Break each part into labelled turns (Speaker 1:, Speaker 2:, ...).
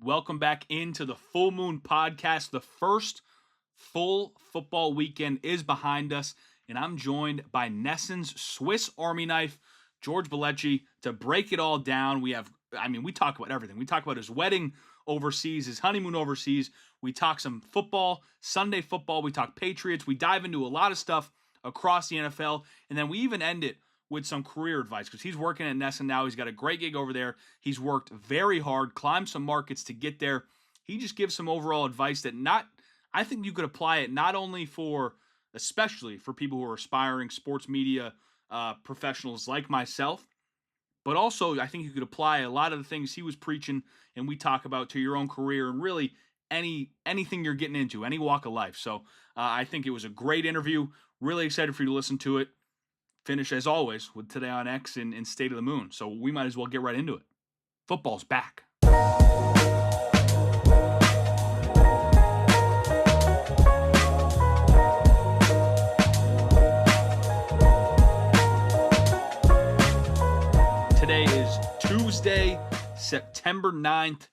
Speaker 1: Welcome back into the Full Moon Podcast. The first full football weekend is behind us, and I'm joined by NESN's Swiss Army knife, George Balekji, to break it all down. We talk about everything. We talk about his wedding overseas, his honeymoon overseas. We talk some football, Sunday football. We talk Patriots. We dive into a lot of stuff across the NFL, and then we even end it with some career advice because he's working at NESN now. He's got a great gig over there. He's worked very hard, climbed some markets to get there. He just gives some overall advice that I think you could apply it not only especially for people who are aspiring sports media professionals like myself, but also I think you could apply a lot of the things he was preaching and we talk about to your own career and really anything you're getting into, any walk of life. So I think it was a great interview. Really excited for you to listen to it. Finish, as always, with Today on X and State of the Moon. So we might as well get right into it. Football's back. Today is Tuesday, September 9th,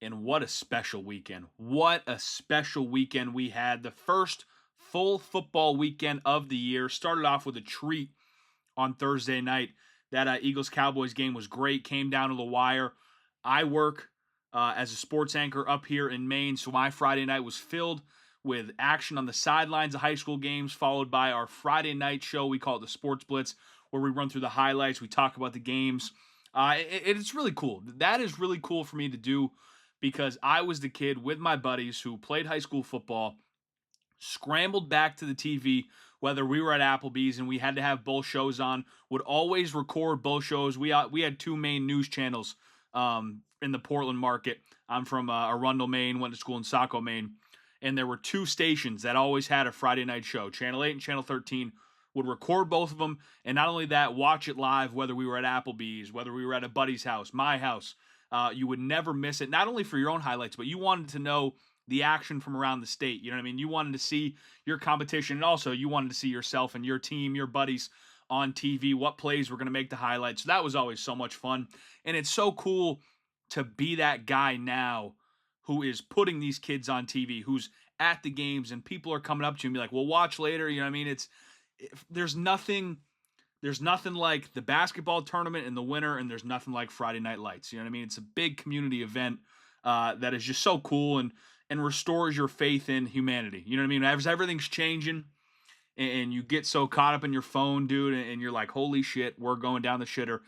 Speaker 1: and what a special weekend. What a special weekend we had. The first full football weekend of the year. Started off with a treat on Thursday night. That Eagles-Cowboys game was great, came down to the wire. I work as a sports anchor up here in Maine, so my Friday night was filled with action on the sidelines of high school games, followed by our Friday night show. We call it the Sports Blitz, where we run through the highlights, we talk about the games. It's really cool. That is really cool for me to do because I was the kid with my buddies who played high school football, scrambled back to the TV, whether we were at Applebee's and we had to have both shows on, would always record both shows. We had two main news channels in the Portland market. I'm from Arundel, Maine, went to school in Saco, Maine, and there were two stations that always had a Friday night show. Channel 8 and Channel 13 would record both of them, and not only that, watch it live, whether we were at Applebee's, whether we were at a buddy's house, my house. You would never miss it, not only for your own highlights, but you wanted to know the action from around the state. You know what I mean? You wanted to see your competition, and also you wanted to see yourself and your team, your buddies on TV, what plays were going to make the highlights. So that was always so much fun. And it's so cool to be that guy now who is putting these kids on TV, who's at the games, and people are coming up to you and be like, well, watch later. You know what I mean? There's nothing like the basketball tournament in the winter, and there's nothing like Friday Night Lights. You know what I mean? It's a big community event that is just so cool and restores your faith in humanity. You know what I mean? As everything's changing and you get so caught up in your phone, dude, and you're like, holy shit, we're going down the shitter.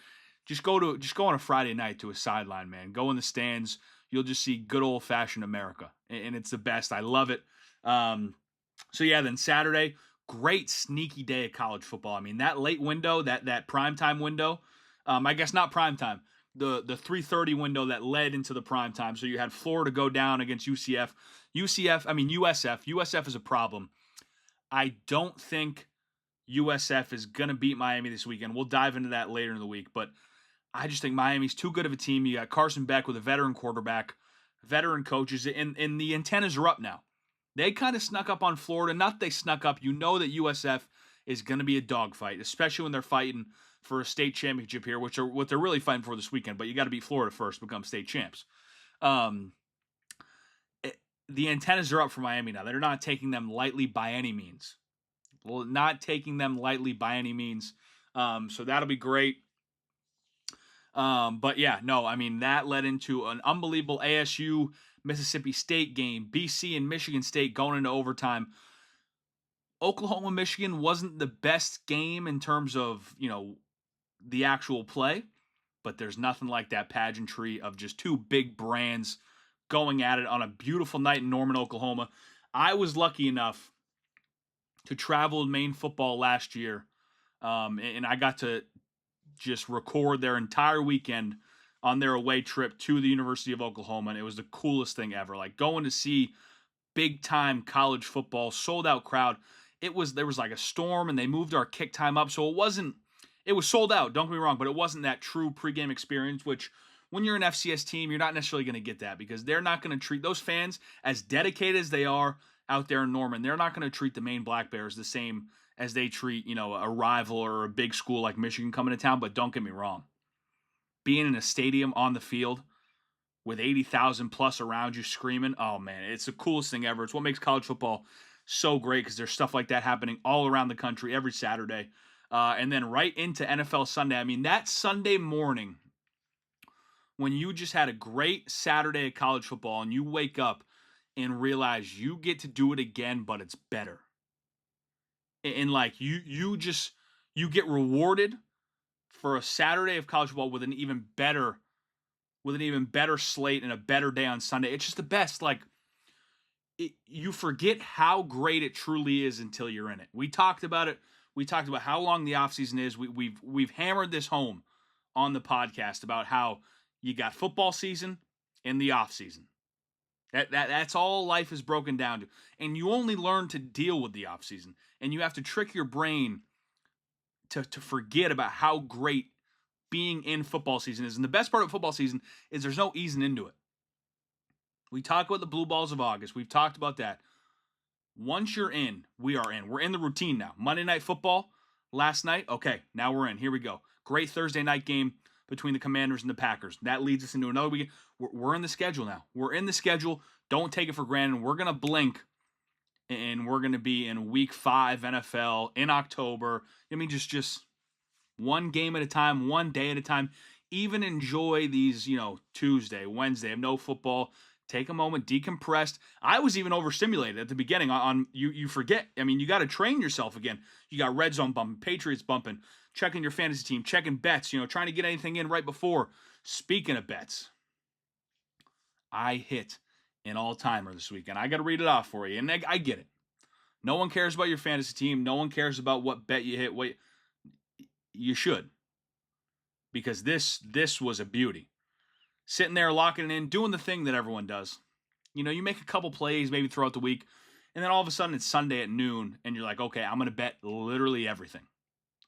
Speaker 1: Just go on a Friday night to a sideline, man. Go in the stands. You'll just see good old-fashioned America, and it's the best. I love it. Then Saturday, great sneaky day of college football. I mean, that late window, that primetime window, I guess not primetime, the 3:30 window that led into the prime time. So you had Florida go down against USF. USF is a problem. I don't think USF is going to beat Miami this weekend. We'll dive into that later in the week, but I just think Miami's too good of a team. You got Carson Beck with a veteran quarterback, veteran coaches, and the antennas are up now. They kind of snuck up on Florida. Not that they snuck up. You know that USF is going to be a dogfight, especially when they're fighting for a state championship here, what they're really fighting for this weekend. But you got to beat Florida first to become state champs. The antennas are up for Miami now. They're not taking them lightly by any means. So that'll be great. That led into an unbelievable ASU Mississippi State game. BC and Michigan State going into overtime. Oklahoma, Michigan wasn't the best game in terms of, the actual play, but there's nothing like that pageantry of just two big brands going at it on a beautiful night in Norman, Oklahoma. I was lucky enough to travel to Maine football last year, and I got to just record their entire weekend on their away trip to the University of Oklahoma, and it was the coolest thing ever. Like going to see big-time college football, sold-out crowd. There was like a storm, and they moved our kick time up, so it was sold out, don't get me wrong, but it wasn't that true pregame experience, which when you're an FCS team, you're not necessarily going to get that because they're not going to treat those fans, as dedicated as they are out there in Norman, they're not going to treat the Maine Black Bears the same as they treat, a rival or a big school like Michigan coming to town. But don't get me wrong, being in a stadium on the field, with 80,000 plus around you screaming. Oh, man, it's the coolest thing ever. It's what makes college football so great because there's stuff like that happening all around the country every Saturday. And then right into NFL Sunday. I mean, that Sunday morning when you just had a great Saturday of college football and you wake up and realize you get to do it again, but it's better. And like you get rewarded for a Saturday of college football with an even better slate and a better day on Sunday. It's just the best. Like you forget how great it truly is until you're in it. We talked about it. We talked about how long the offseason is. We've hammered this home on the podcast about how you got football season and the offseason. That's all life is broken down to. And you only learn to deal with the offseason. And you have to trick your brain to forget about how great being in football season is. And the best part of football season is there's no easing into it. We talk about the blue balls of August. We've talked about that. Once you're in, we are in. We're in the routine now. Monday Night Football last night. Okay, now we're in. Here we go. Great Thursday night game between the Commanders and the Packers. That leads us into another weekend. We're in the schedule now. We're in the schedule. Don't take it for granted. We're going to blink, and we're going to be in Week 5 NFL in October. I mean, just one game at a time, one day at a time. Even enjoy these, Tuesday, Wednesday of no football. Take a moment, decompress. I was even overstimulated at the beginning. You forget. I mean, you got to train yourself again. You got Red Zone bumping, Patriots bumping, checking your fantasy team, checking bets, trying to get anything in right before. Speaking of bets, I hit an all-timer this weekend. I got to read it off for you, and I get it. No one cares about your fantasy team. No one cares about what bet you hit. Wait, you should, because this was a beauty. Sitting there, locking it in, doing the thing that everyone does. You make a couple plays maybe throughout the week, and then all of a sudden it's Sunday at noon, and you're like, okay, I'm going to bet literally everything.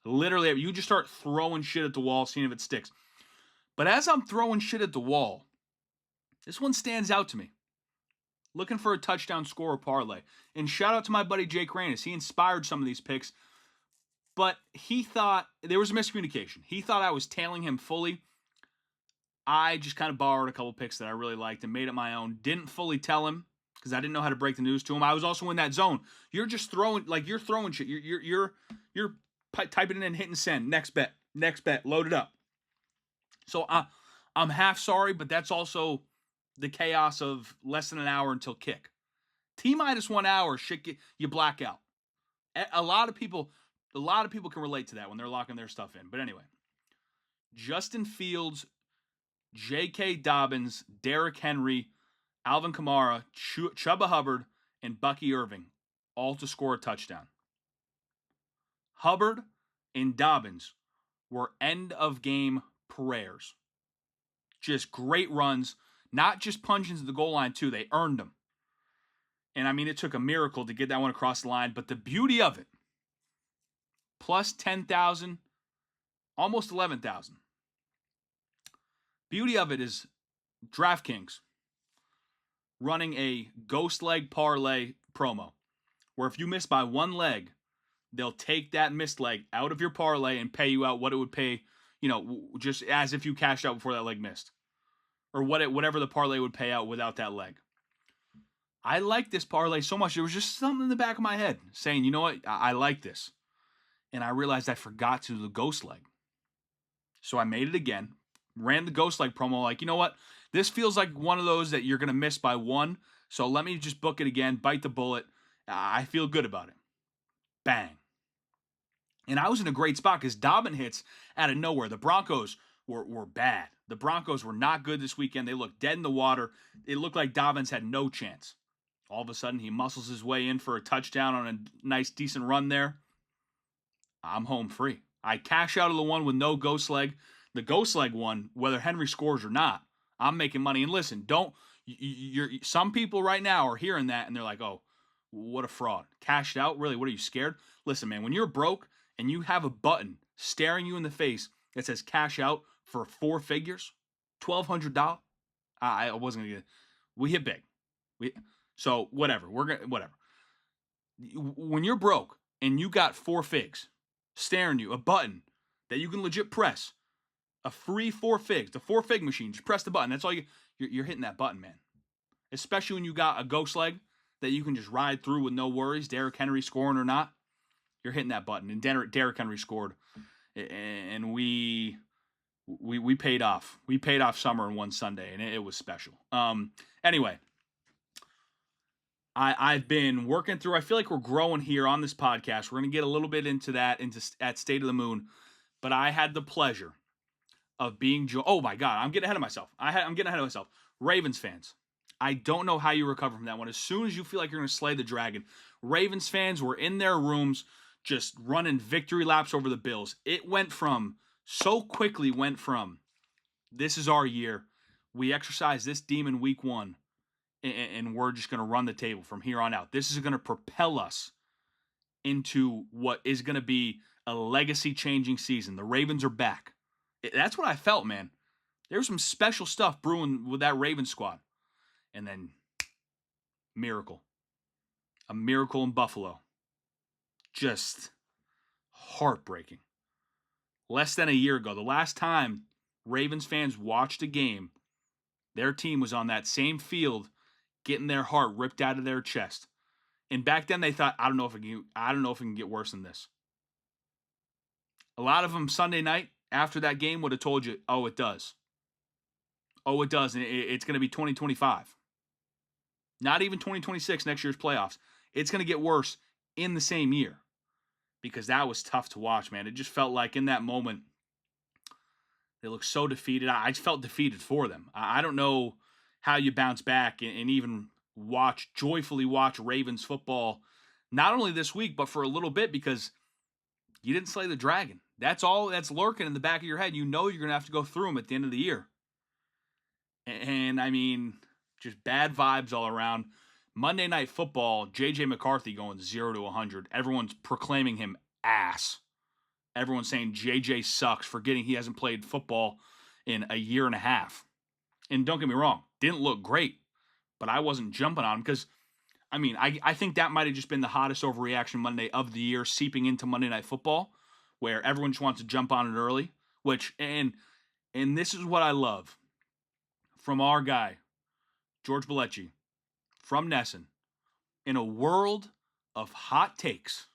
Speaker 1: Literally, you just start throwing shit at the wall, seeing if it sticks. But as I'm throwing shit at the wall, this one stands out to me. Looking for a touchdown scorer parlay. And shout out to my buddy Jake Ranis. He inspired some of these picks, but he thought there was a miscommunication. He thought I was tailing him fully. I just kind of borrowed a couple picks that I really liked and made it my own. Didn't fully tell him because I didn't know how to break the news to him. I was also in that zone. You're just throwing shit. You're typing it in, hitting send. Next bet, load it up. So I'm half sorry, but that's also the chaos of less than an hour until kick. T-minus 1 hour, shit, you black out. A lot of people can relate to that when they're locking their stuff in. But anyway, Justin Fields, J.K. Dobbins, Derrick Henry, Alvin Kamara, Chuba Hubbard, and Bucky Irving, all to score a touchdown. Hubbard and Dobbins were end-of-game prayers. Just great runs, not just punches at the goal line, too. They earned them. And, I mean, it took a miracle to get that one across the line. But the beauty of it, plus 10,000, almost 11,000. Beauty of it is DraftKings running a ghost leg parlay promo where if you miss by one leg, they'll take that missed leg out of your parlay and pay you out what it would pay, just as if you cashed out before that leg missed. Or whatever the parlay would pay out without that leg. I like this parlay so much. There was just something in the back of my head saying, you know what, I like this. And I realized I forgot to do the ghost leg. So I made it again. Ran the ghost leg promo like, you know what? This feels like one of those that you're going to miss by one. So let me just book it again, bite the bullet. I feel good about it. Bang. And I was in a great spot because Dobbin hits out of nowhere. The Broncos were bad. The Broncos were not good this weekend. They looked dead in the water. It looked like Dobbins had no chance. All of a sudden, he muscles his way in for a touchdown on a nice, decent run there. I'm home free. I cash out of the one with no ghost leg. The ghost leg one, whether Henry scores or not, I'm making money. And listen, some people right now are hearing that and they're like, oh, what a fraud. Cashed out? Really? What are you, scared? Listen, man, when you're broke and you have a button staring you in the face that says cash out for 4 figures, $1,200, I wasn't going to get it. We hit big. So whatever. Whatever. When you're broke and you got 4 figs staring you, a button that you can legit press, a free 4 figs, the 4 fig machine, just press the button. That's all you're hitting that button, man. Especially when you got a ghost leg that you can just ride through with no worries, Derrick Henry scoring or not, you're hitting that button. And Derrick Henry scored, and we paid off. We paid off summer in one Sunday, and it was special. Anyway, I've been working through. I feel like we're growing here on this podcast. We're going to get a little bit into that at State of the Moon, but I had the pleasure of being. Oh my God, I'm getting ahead of myself. I'm getting ahead of myself. Ravens fans, I don't know how you recover from that one. As soon as you feel like you're going to slay the dragon, Ravens fans were in their rooms just running victory laps over the Bills. It went from this is our year. We exercise this demon week one, and we're just going to run the table from here on out. This is going to propel us into what is going to be a legacy-changing season. The Ravens are back. That's what I felt, man. There was some special stuff brewing with that Ravens squad. And then, miracle. A miracle in Buffalo. Just heartbreaking. Less than a year ago, the last time Ravens fans watched a game, their team was on that same field getting their heart ripped out of their chest. And back then they thought, I don't know if it can get worse than this. A lot of them Sunday night after that game would have told you, oh, it does. Oh, it does. And it's going to be 2025. Not even 2026, next year's playoffs. It's going to get worse in the same year. Because that was tough to watch, man. It just felt like in that moment, they looked so defeated. I just felt defeated for them. I don't know how you bounce back and even joyfully watch Ravens football, not only this week, but for a little bit, because you didn't slay the dragon. That's all that's lurking in the back of your head. You know you're going to have to go through them at the end of the year. And I mean, just bad vibes all around. Monday Night Football, J.J. McCarthy going 0 to 100. Everyone's proclaiming him ass. Everyone's saying J.J. sucks, forgetting he hasn't played football in a year and a half. And don't get me wrong, didn't look great, but I wasn't jumping on him because, I mean, I think that might have just been the hottest overreaction Monday of the year, seeping into Monday Night Football, where everyone just wants to jump on it early, and this is what I love from our guy, George Balekji, from NESN. In a world of hot takes,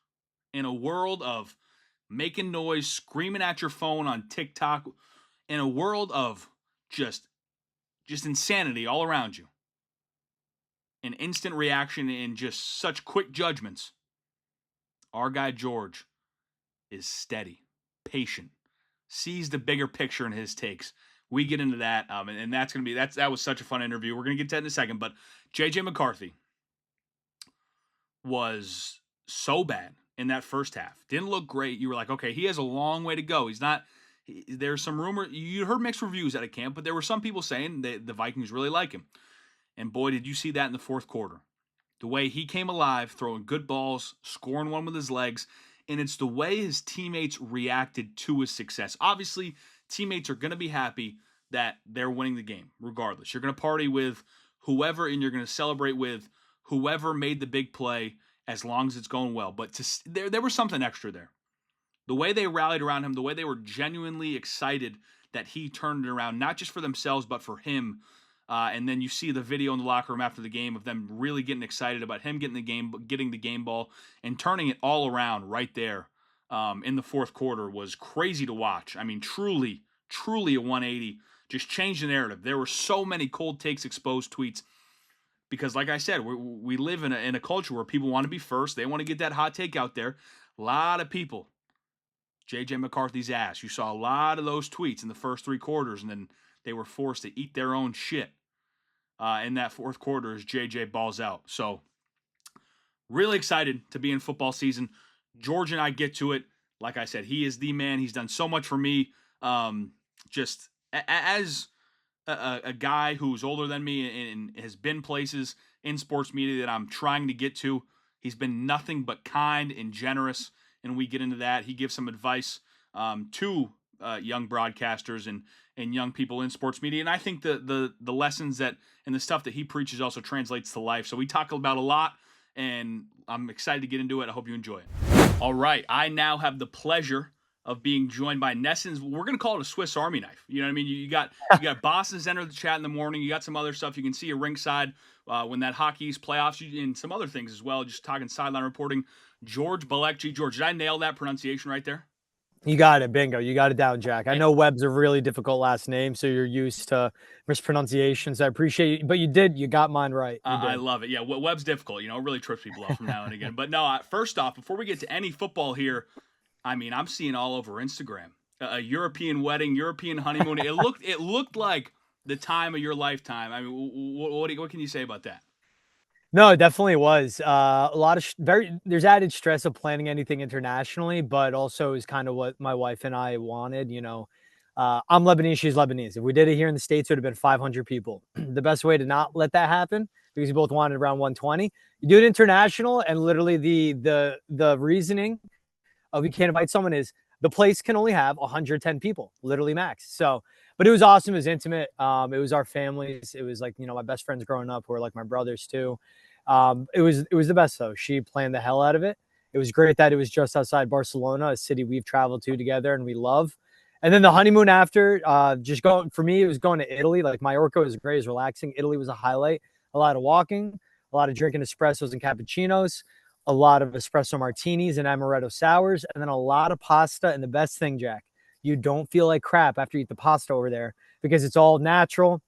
Speaker 1: in a world of making noise, screaming at your phone on TikTok, in a world of just insanity all around you, an instant reaction and just such quick judgments, our guy George is steady, patient, sees the bigger picture in his takes. We get into that, and that was such a fun interview. We're gonna get to that in a second, but J.J. McCarthy was so bad in that first half. Didn't look great. You were like, okay, he has a long way to go. There's some rumor. You heard mixed reviews out of camp, but there were some people saying that the Vikings really like him. And boy, did you see that in the fourth quarter. The way he came alive, throwing good balls, scoring one with his legs, and it's the way his teammates reacted to his success. Obviously, teammates are going to be happy that they're winning the game, regardless. You're going to party with whoever, and you're going to celebrate with whoever made the big play, as long as it's going well. But there was something extra there. The way they rallied around him, the way they were genuinely excited that he turned it around, not just for themselves, but for him. And then you see the video in the locker room after the game of them really getting excited about him getting the game ball, and turning it all around right there in the fourth quarter was crazy to watch. I mean, truly a 180. Just changed the narrative. There were so many cold takes, exposed tweets, because like I said, we live in a culture where people want to be first. They want to get that hot take out there. A lot of people, J.J. McCarthy's ass. You saw a lot of those tweets in the first three quarters, and then they were forced to eat their own shit in that fourth quarter as J.J. balls out. So really excited to be in football season. George and I get to it. Like I said, he is the man. He's done so much for me. Just as a guy who's older than me and has been places in sports media that I'm trying to get to, he's been nothing but kind and generous, and we get into that. He gives some advice to young broadcasters and young people in sports media, and I think the lessons that and the stuff that he preaches also translates to life. So we talk about a lot, and I'm excited to get into it. I hope you enjoy it. All right, I now have the pleasure of being joined by NESN's. We're gonna call it a Swiss Army knife. You know what I mean? You got Boston's enter the chat in the morning. You got some other stuff you can see at ringside when that Hockey East playoffs and some other things as well. Just talking sideline reporting. George Balekji. George, did I nail that pronunciation right there?
Speaker 2: You got it. Bingo. You got it down, Jack. I
Speaker 1: And,
Speaker 2: know Webb's a really difficult last name, so you're used to mispronunciations. I appreciate you, but you did. You got mine right. You
Speaker 1: I
Speaker 2: did.
Speaker 1: love it. Yeah, Webb's difficult. You know, it really trips people up from now and again. But no, first off, before we get to any football here, I mean, I'm seeing all over Instagram a European wedding, European honeymoon. It looked like the time of your lifetime. I mean, what can you say about that?
Speaker 2: No, it definitely was. A lot of there's added stress of planning anything internationally, but also is kind of what my wife and I wanted. I'm Lebanese, she's Lebanese. If we did it here in the States, it would have been 500 people. The best way to not let that happen, because we both wanted around 120, you do it international, and literally the reasoning of you can't invite someone is the place can only have 110 people, literally max. So, but it was awesome. It was intimate. It was our families. It was like, my best friends growing up who were like my brothers too. It was the best though. She planned the hell out of it. It was great that it was just outside Barcelona, a city we've traveled to together and we love. And then the honeymoon after, just going for me, it was going to Italy. Like Mallorca was great, it was relaxing. Italy was a highlight. A lot of walking, a lot of drinking espressos and cappuccinos, a lot of espresso martinis and amaretto sours, and then a lot of pasta. And the best thing, Jack, you don't feel like crap after you eat the pasta over there because it's all natural.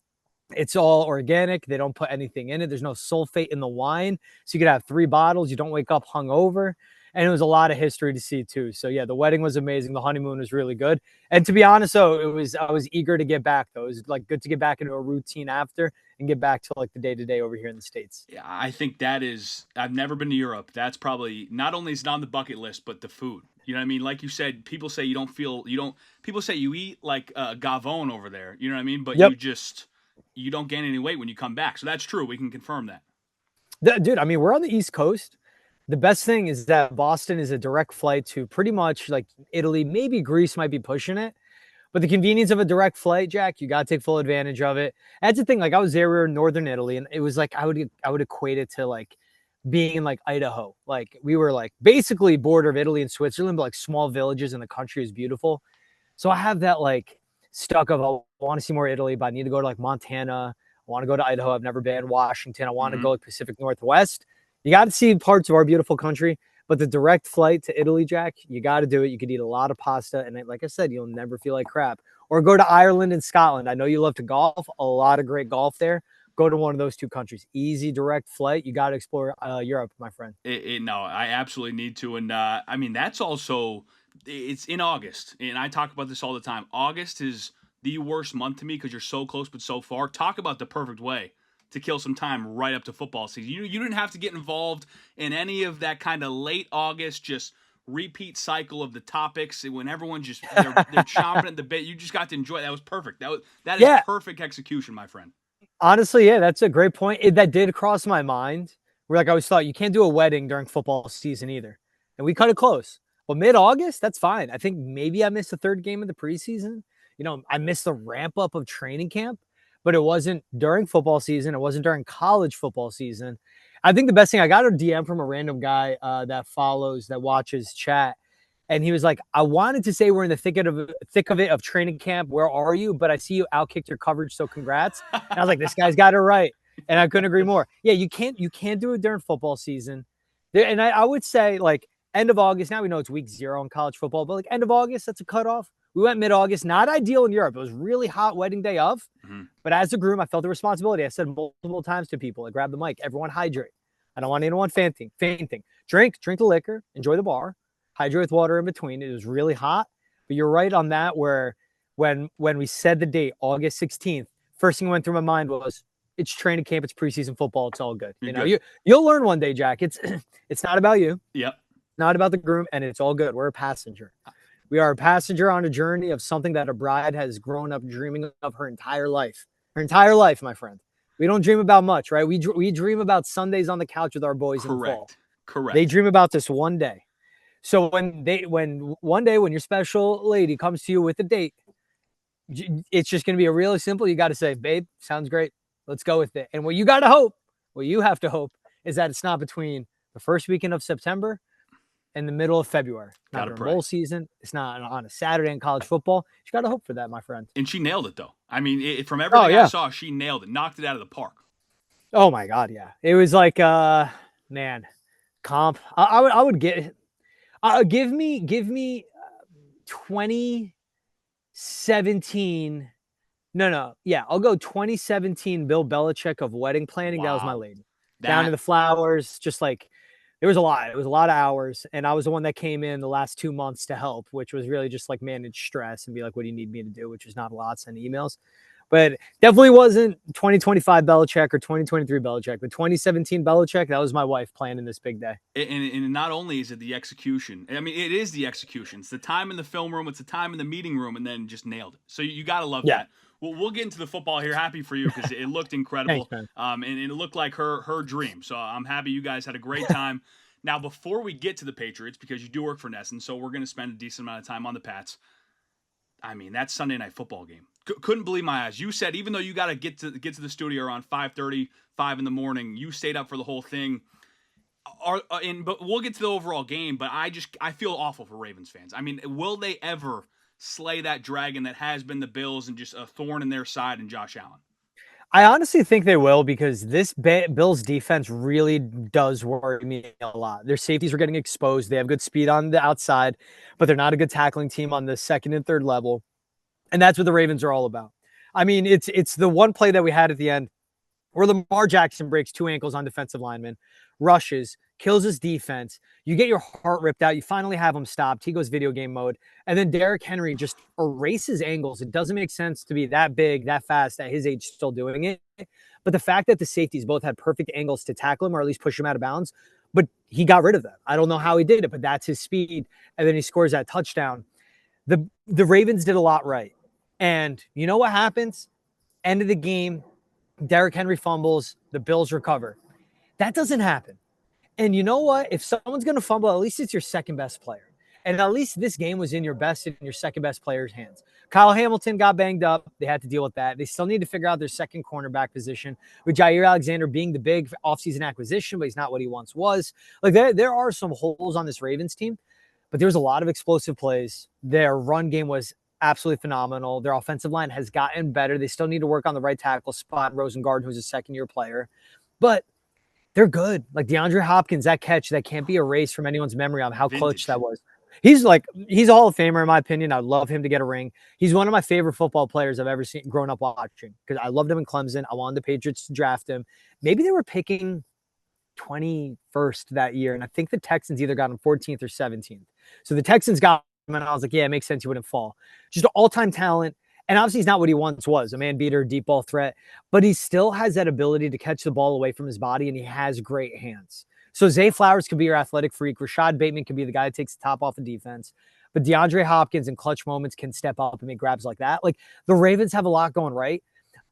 Speaker 2: It's all organic. They don't put anything in it. There's no sulfate in the wine. So you could have 3 bottles. You don't wake up hungover. And it was a lot of history to see too. So yeah, the wedding was amazing. The honeymoon was really good. And to be honest, though, I was eager to get back though. It was like good to get back into a routine after and get back to like the day to day over here in the States.
Speaker 1: Yeah, I think that is. I've never been to Europe. That's probably not only is it on the bucket list, but the food. You know what I mean? Like you said, people say you don't feel you don't. People say you eat like gavone over there. You know what I mean? But
Speaker 2: Yep.
Speaker 1: you don't gain any weight when you come back. So that's true. We can confirm that.
Speaker 2: Dude, I mean, we're on the East Coast. The best thing is that Boston is a direct flight to pretty much like Italy, maybe Greece might be pushing it. But the convenience of a direct flight, Jack, you got to take full advantage of it. That's the thing. Like I was there, we were in northern Italy, and it was like I would equate it to like being in like Idaho. Like we were like basically border of Italy and Switzerland, but like small villages, and the country is beautiful. So I have that like stuck of I want to see more Italy, but I need to go to like Montana. I want to go to Idaho. I've never been. Washington. I want to
Speaker 1: Mm-hmm.
Speaker 2: go like Pacific Northwest. You got to see parts of our beautiful country. But the direct flight to Italy, Jack, you got to do it. You could eat a lot of pasta. And like I said, you'll never feel like crap. Or go to Ireland and Scotland. I know you love to golf. A lot of great golf there. Go to one of those 2 countries. Easy direct flight. You got to explore Europe, my friend.
Speaker 1: No, I absolutely need to, and I mean that's also it's in August, and I talk about this all the time. August is the worst month to me because you're so close but so far. Talk about the perfect way to kill some time right up to football season. You didn't have to get involved in any of that kind of late August, just repeat cycle of the topics when everyone just they're chomping at the bit. You just got to enjoy it. That was perfect. That is
Speaker 2: Yeah,
Speaker 1: perfect execution, my friend.
Speaker 2: honestly, yeah, that's a great point. That did cross my mind. Where like I always thought you can't do a wedding during football season either, and we cut it close. But mid-August, that's fine. I think maybe I missed the 3rd game of the preseason. I missed the ramp up of training camp, but it wasn't during football season. It wasn't during college football season. I think the best thing I got a DM from a random guy that watches chat, and he was like, "I wanted to say we're in the thick of it of training camp. Where are you? But I see you outkicked your coverage, so congrats." And I was like, "This guy's got it right," and I couldn't agree more. Yeah, you can't do it during football season, and I would say like end of August. Now we know it's week 0 in college football, but like end of August, that's a cutoff. We went mid-August, not ideal in Europe. It was really hot wedding day of,
Speaker 1: Mm-hmm.
Speaker 2: but as a groom, I felt the responsibility. I said multiple times to people, I grabbed the mic, everyone hydrate. I don't want anyone fainting. Drink the liquor, enjoy the bar, hydrate with water in between. It was really hot, but you're right on that. Where when we said the date, August 16th, first thing that went through my mind was it's training camp, it's preseason football, it's all good.
Speaker 1: You're good.
Speaker 2: You'll learn one day, Jack. It's not about you,
Speaker 1: Yep.
Speaker 2: not about the groom, and it's all good. We're a passenger. We are a passenger on a journey of something that a bride has grown up dreaming of her entire life. Her entire life, my friend. We don't dream about much, right? We dream about Sundays on the couch with our boys in the fall.
Speaker 1: Correct.
Speaker 2: They dream about this one day. So when one day when your special lady comes to you with a date, it's just going to be a really simple. You got to say, "Babe, sounds great. Let's go with it." And what you have to hope, is that it's not between the first weekend of September in the middle of February. Not
Speaker 1: Gotta
Speaker 2: during
Speaker 1: pray.
Speaker 2: bowl season. It's not on a Saturday in college football. You got to hope for that, my friend.
Speaker 1: And she nailed it, though. I mean, from
Speaker 2: Oh,
Speaker 1: everything I
Speaker 2: yeah.
Speaker 1: saw, she nailed it. Knocked it out of the park.
Speaker 2: Oh, my God, yeah. It was like, man, comp. I would get give me 2017. No. Yeah, I'll go 2017 Bill Belichick of wedding planning. That was my
Speaker 1: Wow.
Speaker 2: lady. Down to
Speaker 1: That
Speaker 2: the flowers, just like it was a lot. It was a lot of hours. And I was the one that came in the last 2 months to help, which was really just like manage stress and be like, what do you need me to do? Which is not a lot, send emails. But definitely wasn't 2025 Belichick or 2023 Belichick. But 2017 Belichick, that was my wife planning this big day.
Speaker 1: and not only is it the execution, I mean, it is the execution. It's the time in the film room, it's the time in the meeting room, and then just nailed it. So you got to love
Speaker 2: Yeah.
Speaker 1: that. Well, we'll get into the football here. Happy for you because it looked incredible.
Speaker 2: Thanks, man.
Speaker 1: And it looked like her dream. So I'm happy you guys had a great time. Now, before we get to the Patriots, because you do work for NESN, so we're going to spend a decent amount of time on the Pats. I mean, that Sunday night football game. Couldn't believe my eyes. You said even though you got to get to the studio around 5:30, 5 in the morning, you stayed up for the whole thing. But we'll get to the overall game. But I feel awful for Ravens fans. I mean, will they ever slay that dragon that has been the Bills and just a thorn in their side and Josh Allen?
Speaker 2: I honestly think they will because this Bills defense really does worry me a lot. Their safeties are getting exposed. They have good speed on the outside, but they're not a good tackling team on the second and third level. And that's what the Ravens are all about. I mean, it's the one play that we had at the end where Lamar Jackson breaks 2 ankles on defensive linemen, rushes, kills his defense. You get your heart ripped out. You finally have him stopped. He goes video game mode. And then Derrick Henry just erases angles. It doesn't make sense to be that big, that fast at his age still doing it. But the fact that the safeties both had perfect angles to tackle him or at least push him out of bounds, but he got rid of them. I don't know how he did it, but that's his speed. And then he scores that touchdown. The Ravens did a lot right. And you know what happens? End of the game, Derrick Henry fumbles, the Bills recover. That doesn't happen. And you know what? If someone's going to fumble, at least it's your second best player. And at least this game was in your best and your second best player's hands. Kyle Hamilton got banged up. They had to deal with that. They still need to figure out their second cornerback position, with Jair Alexander being the big offseason acquisition, but he's not what he once was. Like there are some holes on this Ravens team, but there was a lot of explosive plays. Their run game was absolutely phenomenal. Their offensive line has gotten better. They still need to work on the right tackle spot, Rosengard, who's a second-year player. But they're good. Like DeAndre Hopkins, that catch that can't be erased from anyone's memory on how clutch that was. He's a Hall of Famer in my opinion. I'd love him to get a ring. He's one of my favorite football players I've ever seen grown up watching because I loved him in Clemson. I wanted the Patriots to draft him. Maybe they were picking 21st that year, and I think the Texans either got him 14th or 17th. So the Texans got him, and I was like, yeah, it makes sense he wouldn't fall. Just an all-time talent. And obviously he's not what he once was, a man beater, deep ball threat, but he still has that ability to catch the ball away from his body, and he has great hands. So Zay Flowers could be your athletic freak. Rashad Bateman could be the guy that takes the top off of defense. But DeAndre Hopkins in clutch moments can step up and make grabs like that. Like the Ravens have a lot going right.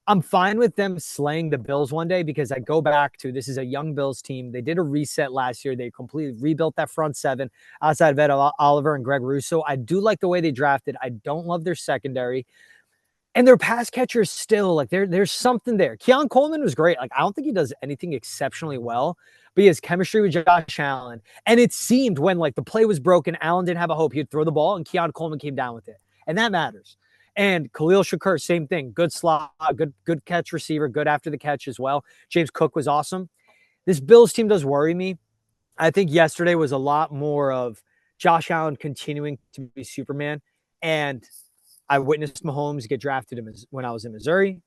Speaker 2: I'm fine with them slaying the Bills one day because I go back to this is a young Bills team. They did a reset last year. They completely rebuilt that front seven outside of Ed Oliver and Greg Russo. I do like the way they drafted. I don't love their secondary. And their pass catchers still, like, there's something there. Keon Coleman was great. Like, I don't think he does anything exceptionally well, but he has chemistry with Josh Allen. And it seemed when, like, the play was broken, Allen didn't have a hope. He'd throw the ball, and Keon Coleman came down with it. And that matters. And Khalil Shakur, same thing. Good slot, good catch receiver, good after the catch as well. James Cook was awesome. This Bills team does worry me. I think yesterday was a lot more of Josh Allen continuing to be Superman. And I witnessed Mahomes get drafted when I was in Missouri.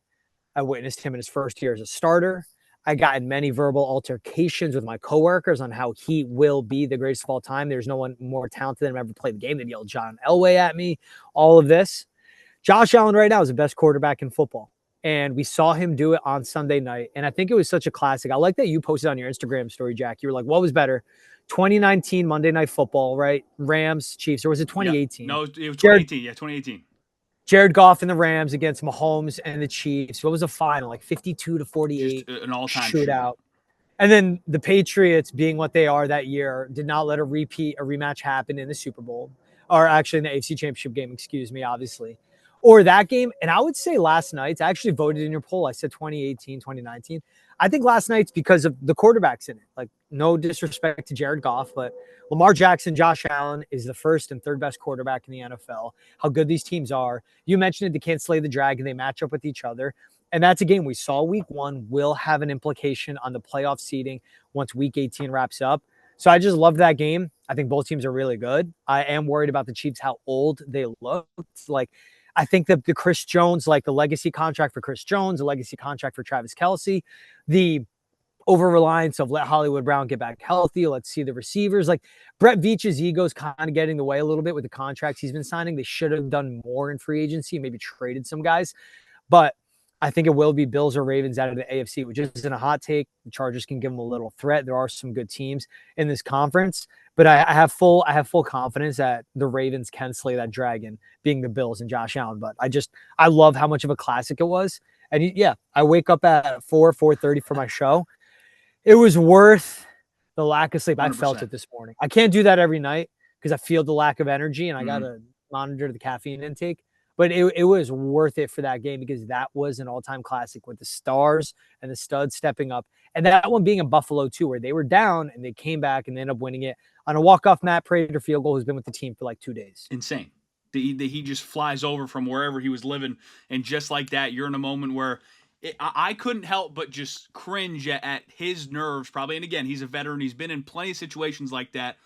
Speaker 2: I witnessed him in his first year as a starter. I got in many verbal altercations with my coworkers on how he will be the greatest of all time. There's no one more talented than him ever played the game. They yelled John Elway at me, all of this. Josh Allen right now is the best quarterback in football. And we saw him do it on Sunday night. And I think it was such a classic. I like that you posted on your Instagram story, Jack. You were like, what was better? 2019 Monday Night Football, right? Rams, Chiefs, or was it 2018?
Speaker 1: Yeah. No, it was 2018. Yeah, 2018.
Speaker 2: Jared Goff and the Rams against Mahomes and the Chiefs. What was the final? Like 52-48.
Speaker 1: Just an all-time
Speaker 2: shootout. And then the Patriots, being what they are that year, did not let a rematch happen in the Super Bowl. Or actually in the AFC Championship game, excuse me, obviously. Or that game. And I would say last night, I actually voted in your poll. I said 2018, 2019. I think last night's because of the quarterbacks in it. Like, no disrespect to Jared Goff, but Lamar Jackson, Josh Allen is the first and third best quarterback in the NFL. How good these teams are. You mentioned it, they can't slay the dragon. They match up with each other. And that's a game we saw week one will have an implication on the playoff seeding once week 18 wraps up. So I just love that game. I think both teams are really good. I am worried about the Chiefs, how old they looked. Like, I think that the Chris Jones, like the legacy contract for Chris Jones, the legacy contract for Travis Kelce, the over reliance of let Hollywood Brown get back healthy. Let's see the receivers. Like Brett Veach's ego is kind of getting in the way a little bit with the contracts he's been signing. They should have done more in free agency, maybe traded some guys. But I think it will be Bills or Ravens out of the AFC, which isn't a hot take. The Chargers can give them a little threat. There are some good teams in this conference, but I have full confidence that the Ravens can slay that dragon, being the Bills and Josh Allen. But I love how much of a classic it was. And yeah, I wake up at 4:30 for my show. It was worth the lack of sleep. 100%. I felt it this morning. I can't do that every night because I feel the lack of energy and I got to monitor the caffeine intake. But it was worth it for that game because that was an all-time classic with the stars and the studs stepping up. And that one being in Buffalo, too, where they were down and they came back and they ended up winning it on a walk-off Matt Prater field goal who's been with the team for like 2 days.
Speaker 1: Insane. He just flies over from wherever he was living. And just like that, you're in a moment where I couldn't help but just cringe at his nerves probably. And again, he's a veteran. He's been in plenty of situations like that.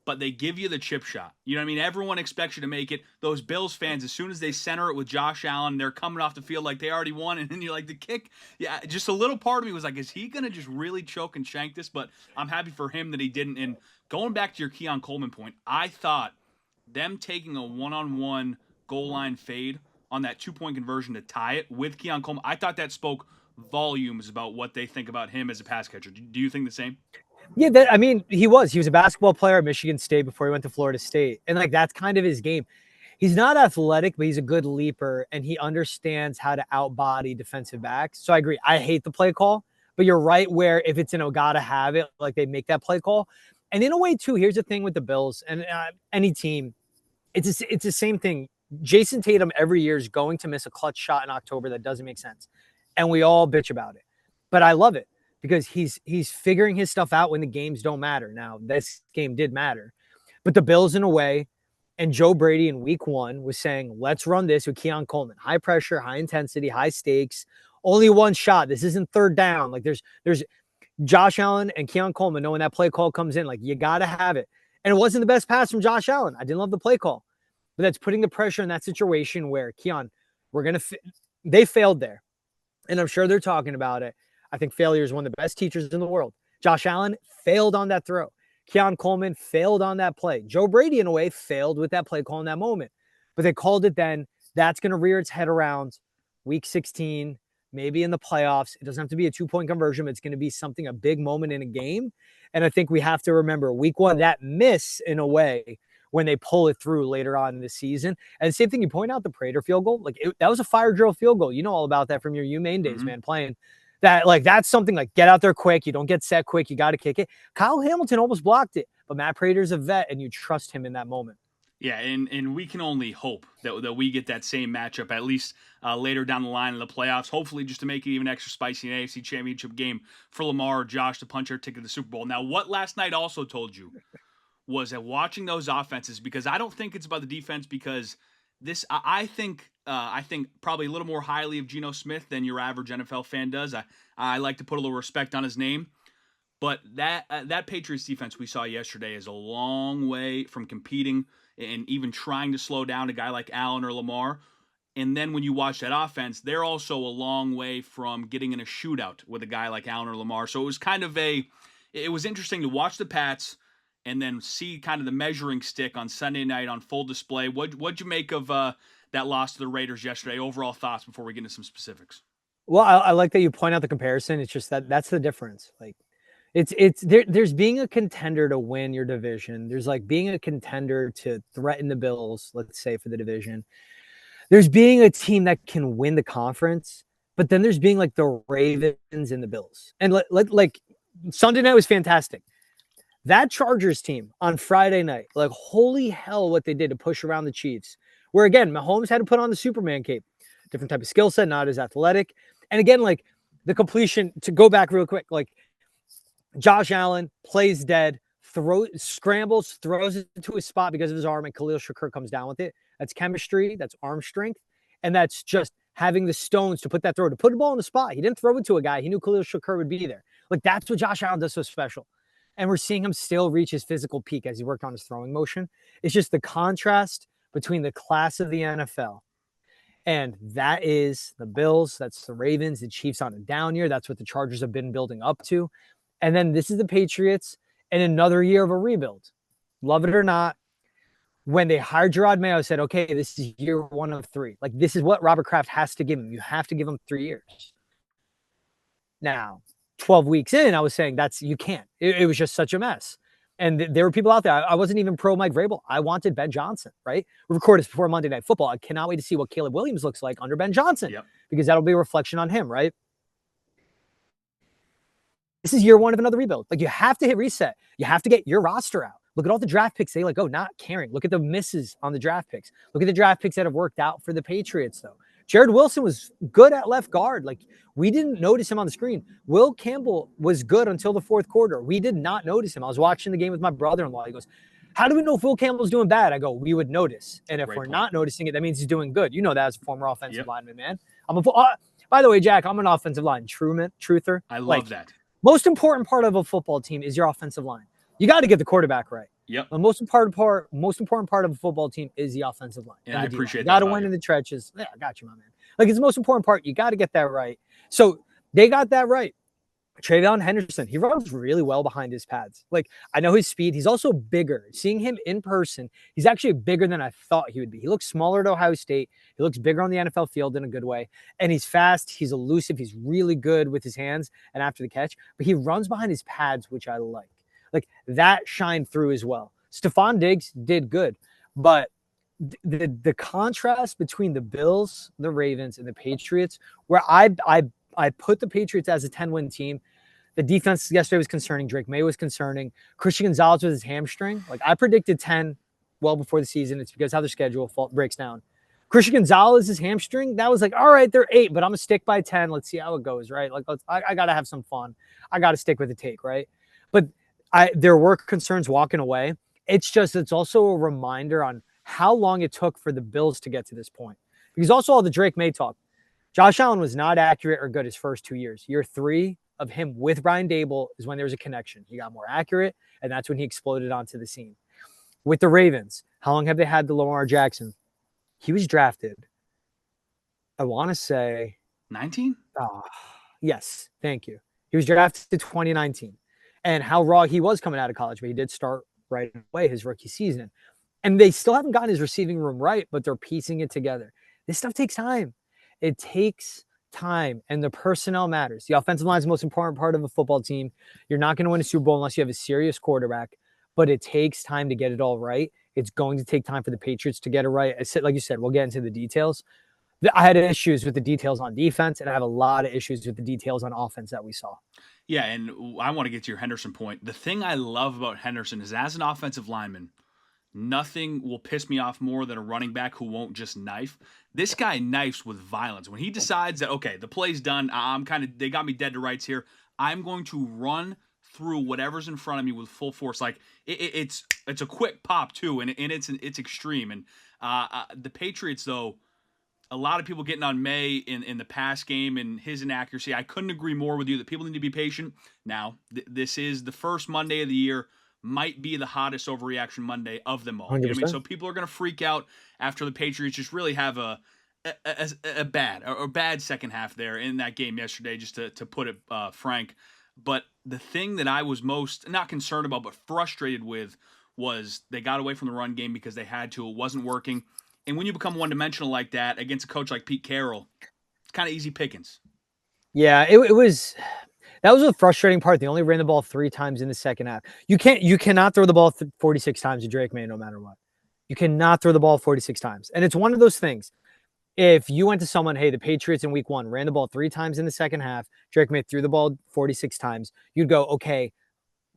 Speaker 1: But they give you the chip shot. You know what I mean? Everyone expects you to make it. Those Bills fans, as soon as they center it with Josh Allen, they're coming off the field like they already won. And then you're like, the kick. Yeah, just a little part of me was like, is he going to just really choke and shank this? But I'm happy for him that he didn't. And going back to your Keon Coleman point, I thought them taking a one-on-one goal line fade on that 2-point conversion to tie it with Keon Coleman, I thought that spoke volumes about what they think about him as a pass catcher. Do you think the same?
Speaker 2: Yeah, he was a basketball player at Michigan State before he went to Florida State. And like, that's kind of his game. He's not athletic, but he's a good leaper and he understands how to outbody defensive backs. So I agree. I hate the play call, but you're right where if it's gotta have it, like they make that play call. And in a way too, here's the thing with the Bills and any team, it's the same thing. Jason Tatum every year is going to miss a clutch shot in October that doesn't make sense. And we all bitch about it, but I love it. Because he's figuring his stuff out when the games don't matter. Now, this game did matter. But the Bills, in a way, and Joe Brady in week one was saying, let's run this with Keon Coleman. High pressure, high intensity, high stakes. Only one shot. This isn't third down. Like, there's Josh Allen and Keon Coleman knowing that play call comes in. Like, you got to have it. And it wasn't the best pass from Josh Allen. I didn't love the play call. But that's putting the pressure in that situation where, Keon, they failed there. And I'm sure they're talking about it. I think failure is one of the best teachers in the world. Josh Allen failed on that throw. Keon Coleman failed on that play. Joe Brady, in a way, failed with that play call in that moment. But they called it then. That's going to rear its head around week 16, maybe in the playoffs. It doesn't have to be a 2-point conversion. But it's going to be a big moment in a game. And I think we have to remember week one, that miss, in a way, when they pull it through later on in the season. And the same thing, you point out the Prater field goal. Like, that was a fire drill field goal. You know all about that from your UMaine days, man, playing. That's something like get out there quick. You don't get set quick. You got to kick it. Kyle Hamilton almost blocked it, but Matt Prater's a vet and you trust him in that moment.
Speaker 1: Yeah, and we can only hope that we get that same matchup at least later down the line in the playoffs, hopefully just to make it even extra spicy in an AFC Championship game for Lamar or Josh to punch our ticket to the Super Bowl. Now, what last night also told you was that watching those offenses, because I don't think it's about the defense, because I think probably a little more highly of Geno Smith than your average NFL fan does. I like to put a little respect on his name. But that Patriots defense we saw yesterday is a long way from competing and even trying to slow down a guy like Allen or Lamar. And then when you watch that offense, they're also a long way from getting in a shootout with a guy like Allen or Lamar. So it was it was interesting to watch the Pats and then see kind of the measuring stick on Sunday night on full display. What'd you make of that loss to the Raiders yesterday? Overall thoughts before we get into some specifics.
Speaker 2: Well, I like that you point out the comparison. It's just that's the difference. Like, there's being a contender to win your division. There's like being a contender to threaten the Bills, let's say, for the division. There's being a team that can win the conference, but then there's being like the Ravens and the Bills. And like Sunday night was fantastic. That Chargers team on Friday night, like, holy hell what they did to push around the Chiefs. Where, again, Mahomes had to put on the Superman cape. Different type of skill set, not as athletic. And again, like, the completion, to go back real quick, like Josh Allen plays dead, scrambles, throws it to his spot because of his arm, and Khalil Shakur comes down with it. That's chemistry, that's arm strength, and that's just having the stones to put that throw, to put the ball in the spot. He didn't throw it to a guy. He knew Khalil Shakur would be there. Like, that's what Josh Allen does so special. And we're seeing him still reach his physical peak as he worked on his throwing motion. It's just the contrast between the class of the NFL, and that is the Bills, that's the Ravens, the Chiefs on a down year. That's what the Chargers have been building up to. And then this is the Patriots and another year of a rebuild. Love it or not, when they hired Gerard Mayo, said, okay, this is year 1 of 3. Like, this is what Robert Kraft has to give him. You have to give him 3 years. Now, 12 weeks in, I was saying you can't. It was just such a mess. And there were people out there. I wasn't even pro Mike Vrabel. I wanted Ben Johnson, right? We recorded this before Monday Night Football. I cannot wait to see what Caleb Williams looks like under Ben Johnson, because that'll be a reflection on him, right? This is year 1 of another rebuild. Like, you have to hit reset. You have to get your roster out. Look at all the draft picks they let go, not caring. Look at the misses on the draft picks. Look at the draft picks that have worked out for the Patriots, though. Jared Wilson was good at left guard. Like, we didn't notice him on the screen. Will Campbell was good until the 4th quarter. We did not notice him. I was watching the game with my brother-in-law. He goes, how do we know if Will Campbell's doing bad? I go, we would notice. And if we're not noticing it, that means he's doing good. You know that as a former offensive lineman, man. By the way, Jack, I'm an offensive line truther.
Speaker 1: I love that.
Speaker 2: Most important part of a football team is your offensive line. You got to get the quarterback right.
Speaker 1: Yep.
Speaker 2: The most important part of a football team is the offensive line.
Speaker 1: And I appreciate that.
Speaker 2: You got to win in the trenches. Yeah, I got you, my man. Like, it's the most important part. You got to get that right. So they got that right. Travion Henderson, he runs really well behind his pads. Like, I know his speed. He's also bigger. Seeing him in person, he's actually bigger than I thought he would be. He looks smaller at Ohio State. He looks bigger on the NFL field in a good way. And he's fast. He's elusive. He's really good with his hands and after the catch. But he runs behind his pads, which I like. Like, that shined through as well. Stephon Diggs did good. But the contrast between the Bills, the Ravens, and the Patriots, where I put the Patriots as a 10-win team. The defense yesterday was concerning. Drake May was concerning. Christian Gonzalez with his hamstring. Like, I predicted 10 well before the season. It's because how their schedule breaks down. Christian Gonzalez's hamstring, that was like, all right, they're 8, but I'm going to stick by 10. Let's see how it goes, right? Like, I got to have some fun. I got to stick with the take, right? But there were concerns walking away. It's also a reminder on how long it took for the Bills to get to this point. Because also all the Drake May talk. Josh Allen was not accurate or good his first 2 years. Year 3 of him with Brian Dable is when there was a connection. He got more accurate, and that's when he exploded onto the scene. With the Ravens, how long have they had the Lamar Jackson? He was drafted, I want to say
Speaker 1: 19?
Speaker 2: Yes, thank you. He was drafted 2019. And how raw he was coming out of college, but he did start right away his rookie season. And they still haven't gotten his receiving room right, but they're piecing it together. This stuff takes time. It takes time, and the personnel matters. The offensive line is the most important part of a football team. You're not going to win a Super Bowl unless you have a serious quarterback, but it takes time to get it all right. It's going to take time for the Patriots to get it right. Like you said, we'll get into the details. I had issues with the details on defense, and I have a lot of issues with the details on offense that we saw.
Speaker 1: Yeah, and I want to get to your Henderson point. The thing I love about Henderson is, as an offensive lineman, nothing will piss me off more than a running back who won't just knife. This guy knifes with violence. When he decides that, okay, the play's done, they got me dead to rights here, I'm going to run through whatever's in front of me with full force. Like, it's a quick pop too, and it's extreme. And the Patriots, though, a lot of people getting on May in the pass game and his inaccuracy. I couldn't agree more with you that people need to be patient. Now, this is the first Monday of the year. Might be the hottest overreaction Monday of them all. You know what I mean? So people are going to freak out after the Patriots just really have a bad second half there in that game yesterday, just to put it frank. But the thing that I was most not concerned about but frustrated with was they got away from the run game because they had to. It wasn't working. And when you become one-dimensional like that against a coach like Pete Carroll, it's kind of easy pickings.
Speaker 2: Yeah, it was. That was a frustrating part. They only ran the ball 3 times in the second half. You cannot throw the ball 46 times to Drake May no matter what. You cannot throw the ball 46 times. And it's one of those things. If you went to someone, hey, the Patriots in week 1 ran the ball 3 times in the second half, Drake May threw the ball 46 times, you'd go, okay,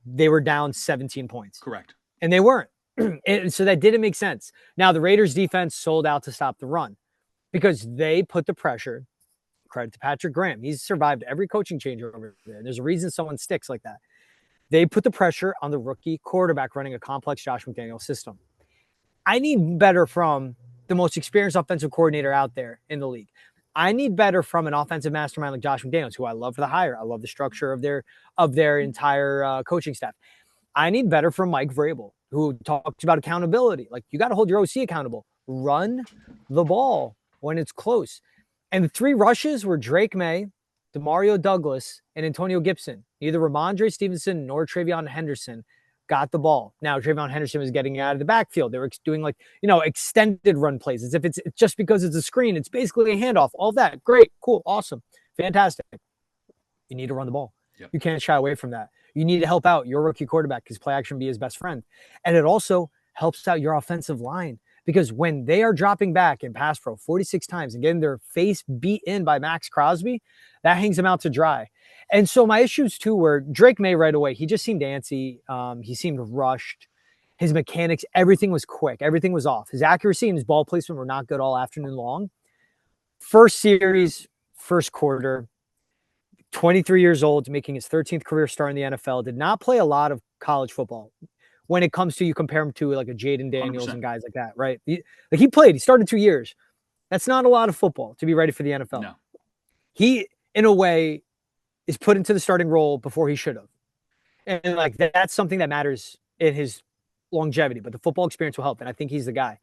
Speaker 2: they were down 17 points.
Speaker 1: Correct. And
Speaker 2: they weren't. And so that didn't make sense. Now, the Raiders defense sold out to stop the run because they put the pressure. credit to Patrick Graham. He's survived every coaching change over there. There's a reason someone sticks like that. They put the pressure on the rookie quarterback running a complex Josh McDaniels system. I need better from the most experienced offensive coordinator out there in the league. I need better from an offensive mastermind like Josh McDaniels, who I love for the hire. I love the structure of their entire coaching staff. I need better from Mike Vrabel, who talks about accountability. Like, you got to hold your OC accountable. Run the ball when it's close. And the 3 rushes were Drake May, Demario Douglas, and Antonio Gibson. Neither Ramondre Stevenson nor Travion Henderson got the ball. Now, Travion Henderson was getting out of the backfield. They were doing extended run plays as if it's just because it's a screen. It's basically a handoff. All that. Great. Cool. Awesome. Fantastic. You need to run the ball. Yep. You can't shy away from that. You need to help out your rookie quarterback because play action be his best friend. And it also helps out your offensive line because when they are dropping back in pass pro 46 times and getting their face beat in by Max Crosby, that hangs them out to dry. And so my issues too were Drake May right away. He just seemed antsy. He seemed rushed. His mechanics, everything was quick. Everything was off. His accuracy and his ball placement were not good all afternoon long. First series, first quarter, 23 years old, making his 13th career start in the NFL, did not play a lot of college football. When it comes to, you compare him to like a Jaden Daniels
Speaker 1: 100%.
Speaker 2: And guys like that, right? He played, he started 2 years. That's not a lot of football to be ready for the NFL.
Speaker 1: No.
Speaker 2: He, in a way, is put into the starting role before he should have. And like that's something that matters in his longevity, but the football experience will help. And I think he's the guy.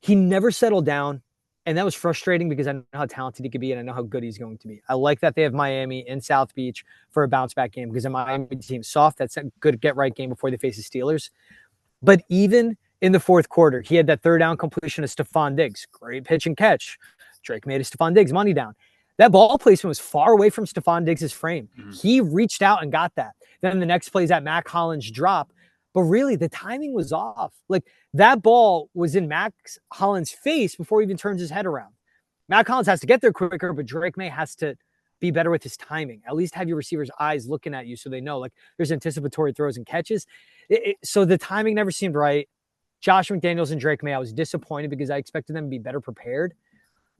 Speaker 2: He never settled down. And that was frustrating because I know how talented he could be and I know how good he's going to be. I like that they have Miami in South Beach for a bounce back game because the Miami team's soft. That's a good get right game before they face the Steelers. But even in the fourth quarter, he had that third down completion to Stephon Diggs. Great pitch and catch. Drake made a Stephon Diggs money down. That ball placement was far away from Stephon Diggs' frame. Mm-hmm. He reached out and got that. Then the next play is that Mac Hollins drop. But really, the timing was off. Like, that ball was in Max Hollins' face before he even turns his head around. Mac Hollins has to get there quicker, but Drake May has to be better with his timing. At least have your receiver's eyes looking at you so they know, like, there's anticipatory throws and catches. So the timing never seemed right. Josh McDaniels and Drake May, I was disappointed because I expected them to be better prepared.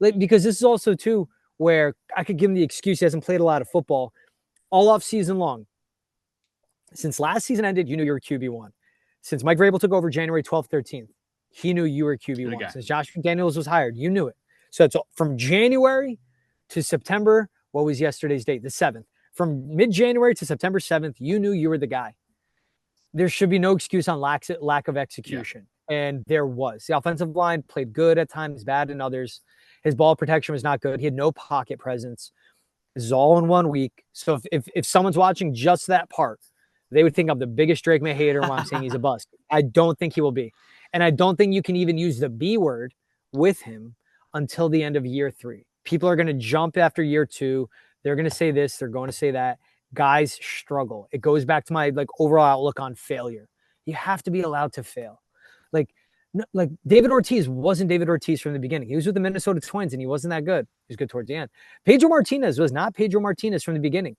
Speaker 2: Like, because this is also, too, where I could give him the excuse he hasn't played a lot of football all off season long. Since last season ended, you knew you were QB1. Since Mike Vrabel took over January 12th, 13th, he knew you were QB1. Okay. Since Josh McDaniels was hired, you knew it. So it's from January to September, what was yesterday's date? The 7th. From mid-January to September 7th, you knew you were the guy. There should be no excuse on lack of execution. Yeah. And there was. The offensive line played good at times, bad in others. His ball protection was not good. He had no pocket presence. This is all in 1 week. So if someone's watching just that part, they would think I'm the biggest Drake May hater when I'm saying he's a bust. I don't think he will be. And I don't think you can even use the B word with him until the end of year 3. People are going to jump after year 2. They're going to say this. They're going to say that. Guys struggle. It goes back to my overall outlook on failure. You have to be allowed to fail. Like David Ortiz wasn't David Ortiz from the beginning. He was with the Minnesota Twins, and he wasn't that good. He was good towards the end. Pedro Martinez was not Pedro Martinez from the beginning.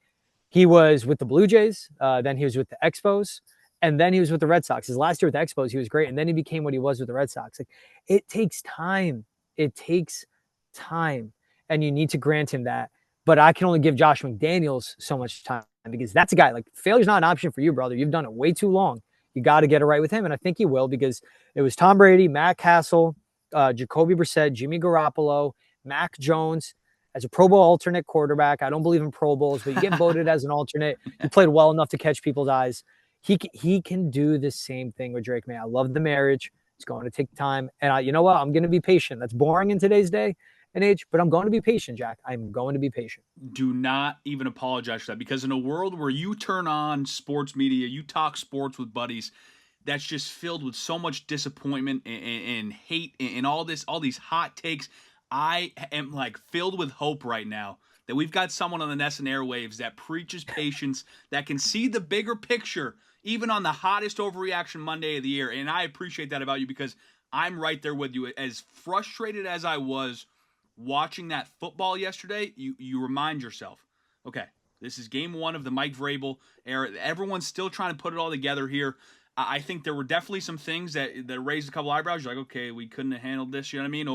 Speaker 2: He was with the Blue Jays, then he was with the Expos, and then he was with the Red Sox. His last year with the Expos, he was great, and then he became what he was with the Red Sox. Like, it takes time. It takes time, and you need to grant him that. But I can only give Josh McDaniels so much time because that's a guy. Like, failure's not an option for you, brother. You've done it way too long. You got to get it right with him, and I think he will because it was Tom Brady, Matt Castle, Jacoby Brissett, Jimmy Garoppolo, Mac Jones. As a Pro Bowl alternate quarterback, I don't believe in Pro Bowls, but you get voted as an alternate. You played well enough to catch people's eyes. He can do the same thing with Drake May. I love the marriage. It's going to take time. And you know what? I'm going to be patient. That's boring in today's day and age, but I'm going to be patient, Jack. I'm going to be patient.
Speaker 1: Do not even apologize for that because in a world where you turn on sports media, you talk sports with buddies, that's just filled with so much disappointment and hate and all these hot takes. I am filled with hope right now that we've got someone on the NESN airwaves that preaches patience, that can see the bigger picture, even on the hottest overreaction Monday of the year. And I appreciate that about you because I'm right there with you. As frustrated as I was watching that football yesterday, you remind yourself, okay, this is game 1 of the Mike Vrabel era. Everyone's still trying to put it all together here. I think there were definitely some things that raised a couple eyebrows. You're like, okay, we couldn't have handled this, you know what I mean,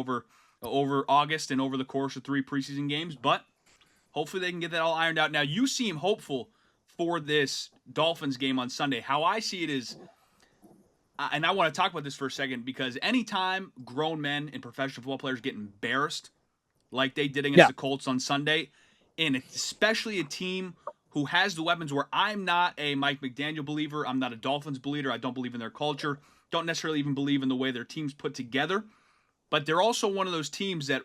Speaker 1: over August and over the course of 3 preseason games. But Hopefully they can get that all ironed out. Now, you seem hopeful for this Dolphins game on Sunday. How I see it is, and I want to talk about this for a second, because anytime grown men and professional football players get embarrassed like they did against the Colts on Sunday, and especially a team who has the weapons, where I'm not a Mike McDaniel believer, I'm not a Dolphins believer, I don't believe in their culture, don't necessarily even believe in the way their team's put together, but they're also one of those teams that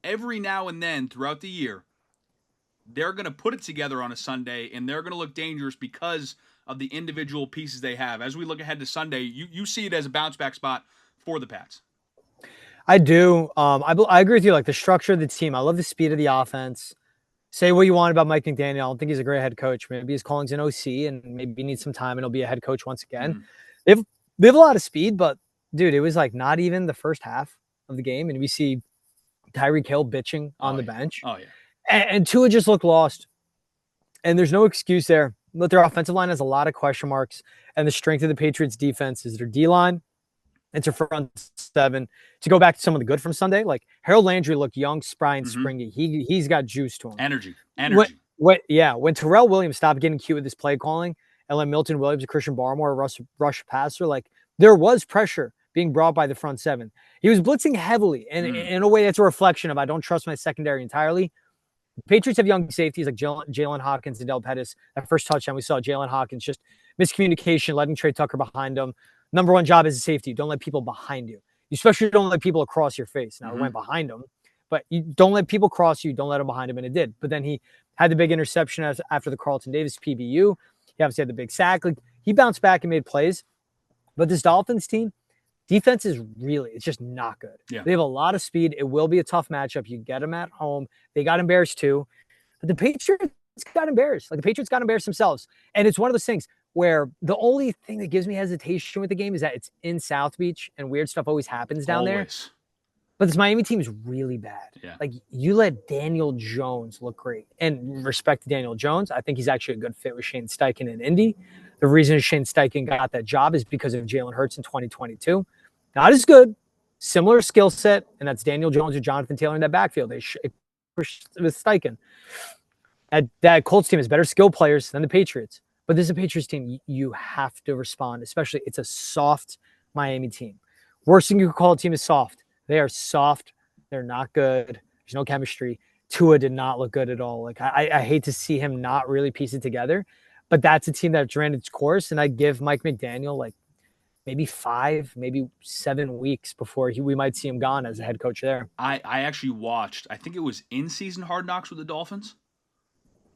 Speaker 1: every now and then throughout the year, they're going to put it together on a Sunday, and they're going to look dangerous because of the individual pieces they have. As we look ahead to Sunday, you see it as a bounce-back spot for the Pats.
Speaker 2: I do. I agree with you. Like the structure of the team, I love the speed of the offense. Say what you want about Mike McDaniel. I don't think he's a great head coach. Maybe his calling's an OC, and maybe he needs some time, and he'll be a head coach once again. They have a lot of speed, but dude, it was like not even the first half of the game, and we see Tyreek Hill bitching on the bench.
Speaker 1: Oh yeah.
Speaker 2: And Tua just looked lost. And there's no excuse there. But their offensive line has a lot of question marks. And the strength of the Patriots defense is their D-line. It's their front seven. To go back to some of the good from Sunday, like Harold Landry looked young, spry, and springy. He's got juice to him.
Speaker 1: Energy.
Speaker 2: When Terrell Williams stopped getting cute with his play calling and let Milton Williams and Christian Barmore rush passer, like there was pressure being brought by the front seven. He was blitzing heavily. And in a way, that's a reflection of I don't trust my secondary entirely. Patriots have young safeties like Jalen Hawkins and Del Pettis. That first touchdown, we saw Jalen Hawkins just miscommunication, letting Trey Tucker behind him. Number one job as a safety, don't let people behind you. You especially don't let people across your face. Now, it went behind him, but you don't let people cross you. Don't let them behind him, and it did. But then he had the big interception after the Carlton Davis PBU. He obviously had the big sack. Like, he bounced back and made plays. But this Dolphins team, defense is it's just not good.
Speaker 1: Yeah.
Speaker 2: They have a lot of speed. It will be a tough matchup. You get them at home. They got embarrassed too. But the Patriots got embarrassed. Like the Patriots got embarrassed themselves. And it's one of those things where the only thing that gives me hesitation with the game is that it's in South Beach and weird stuff always happens down there. But this Miami team is really bad.
Speaker 1: Yeah.
Speaker 2: Like you let Daniel Jones look great. And respect to Daniel Jones. I think he's actually a good fit with Shane Steichen in Indy. The reason Shane Steichen got that job is because of Jalen Hurts in 2022. Not as good, similar skill set, and that's Daniel Jones or Jonathan Taylor in that backfield. They pushed with Steichen. That Colts team has better skill players than the Patriots. But this is a Patriots team. You have to respond, especially it's a soft Miami team. Worst thing you could call a team is soft. They are soft. They're not good. There's no chemistry. Tua did not look good at all. Like I hate to see him not really piece it together. But that's a team that's ran its course, and I give Mike McDaniel like maybe 5, maybe 7 weeks before we might see him gone as a head coach there.
Speaker 1: I actually watched, I think it was in-season Hard Knocks with the Dolphins.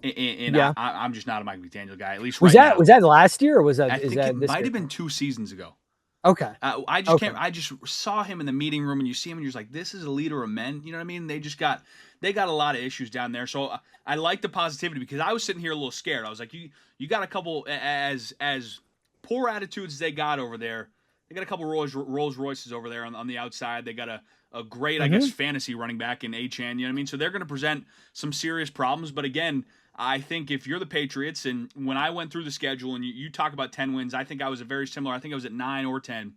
Speaker 1: And
Speaker 2: yeah.
Speaker 1: I'm just not a Mike McDaniel guy, at least
Speaker 2: was
Speaker 1: right now.
Speaker 2: Was that last year or was that?
Speaker 1: I think
Speaker 2: that
Speaker 1: it
Speaker 2: this
Speaker 1: might
Speaker 2: year?
Speaker 1: have been 2 seasons ago.
Speaker 2: Okay.
Speaker 1: I just can't. I just saw him in the meeting room, and you see him, and you're just like, "This is a leader of men." You know what I mean? They got a lot of issues down there. So I like the positivity, because I was sitting here a little scared. I was like, "You got a couple as poor attitudes as they got over there. They got a couple Rolls Royces over there on the outside. They got a great, I guess, fantasy running back in Achane. You know what I mean? So they're going to present some serious problems. But again, I think if you're the Patriots, and when I went through the schedule and you talk about 10 wins, I think I was very similar. I think I was at 9 or 10.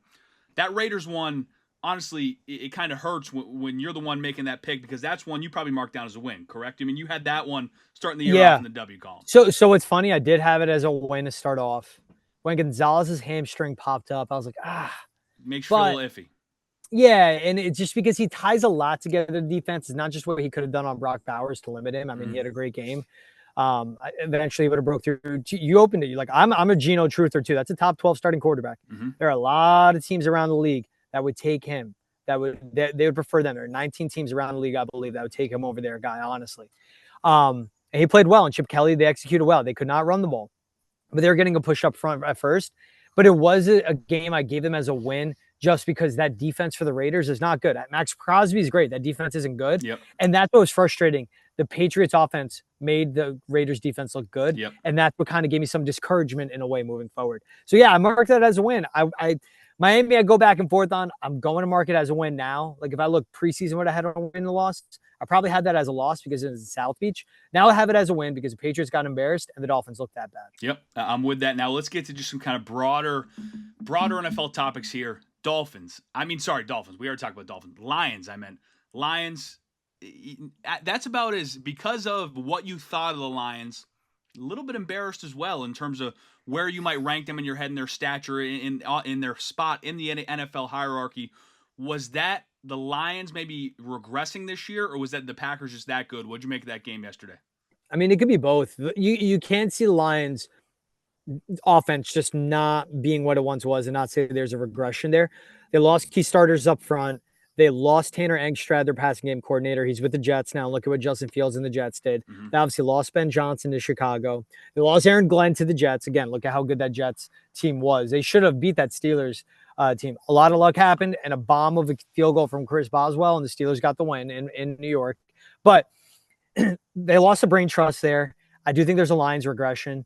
Speaker 1: That Raiders one, honestly, it kind of hurts when you're the one making that pick, because that's one you probably marked down as a win, correct? I mean, you had that one starting the year off in the W column.
Speaker 2: So it's funny. I did have it as a win to start off. When Gonzalez's hamstring popped up, I was like,
Speaker 1: Makes you feel a little iffy.
Speaker 2: Yeah, and it's just because he ties a lot together. The defense is not just what he could have done on Brock Bowers to limit him. I mean, he had a great game. Eventually, he would have broke through. You opened it. You're like, I'm a Geno truther too. That's a top 12 starting quarterback. There are a lot of teams around the league that would take him. They would prefer them. There are 19 teams around the league, I believe, that would take him over their guy, honestly. And he played well. And Chip Kelly, they executed well. They could not run the ball, but they were getting a push up front at first. But it was a game I gave them as a win, just because that defense for the Raiders is not good. Max Crosby is great. That defense isn't good.
Speaker 1: Yep.
Speaker 2: And that's what was frustrating. The Patriots offense made the Raiders defense look good.
Speaker 1: Yep.
Speaker 2: And that's what kind of gave me some discouragement in a way moving forward. So yeah, I marked that as a win. Miami, I go back and forth on. I'm going to mark it as a win now. Like if I look preseason, what I had on win the loss, I probably had that as a loss because it was in South Beach. Now I have it as a win because the Patriots got embarrassed and the Dolphins looked that bad.
Speaker 1: Yep, I'm with that. Now let's get to just some kind of broader NFL topics here. Dolphins. We already talked about Dolphins. Lions, I meant. Lions, that's about as, because of what you thought of the Lions, a little bit embarrassed as well in terms of where you might rank them in your head and their stature in their spot in the NFL hierarchy. Was that the Lions maybe regressing this year, or was that the Packers just that good? What'd you make of that game yesterday?
Speaker 2: I mean, it could be both. You can't see the Lions offense just not being what it once was and not say there's a regression there. They lost key starters up front. They lost Tanner Engstrad, their passing game coordinator. He's with the Jets now. Look at what Justin Fields and the Jets did.
Speaker 1: Mm-hmm.
Speaker 2: They obviously lost Ben Johnson to Chicago. They lost Aaron Glenn to the Jets. Again, look at how good that Jets team was. They should have beat that Steelers team. A lot of luck happened, and a bomb of a field goal from Chris Boswell, and the Steelers got the win in New York. But they lost a brain trust there. I do think there's a Lions regression.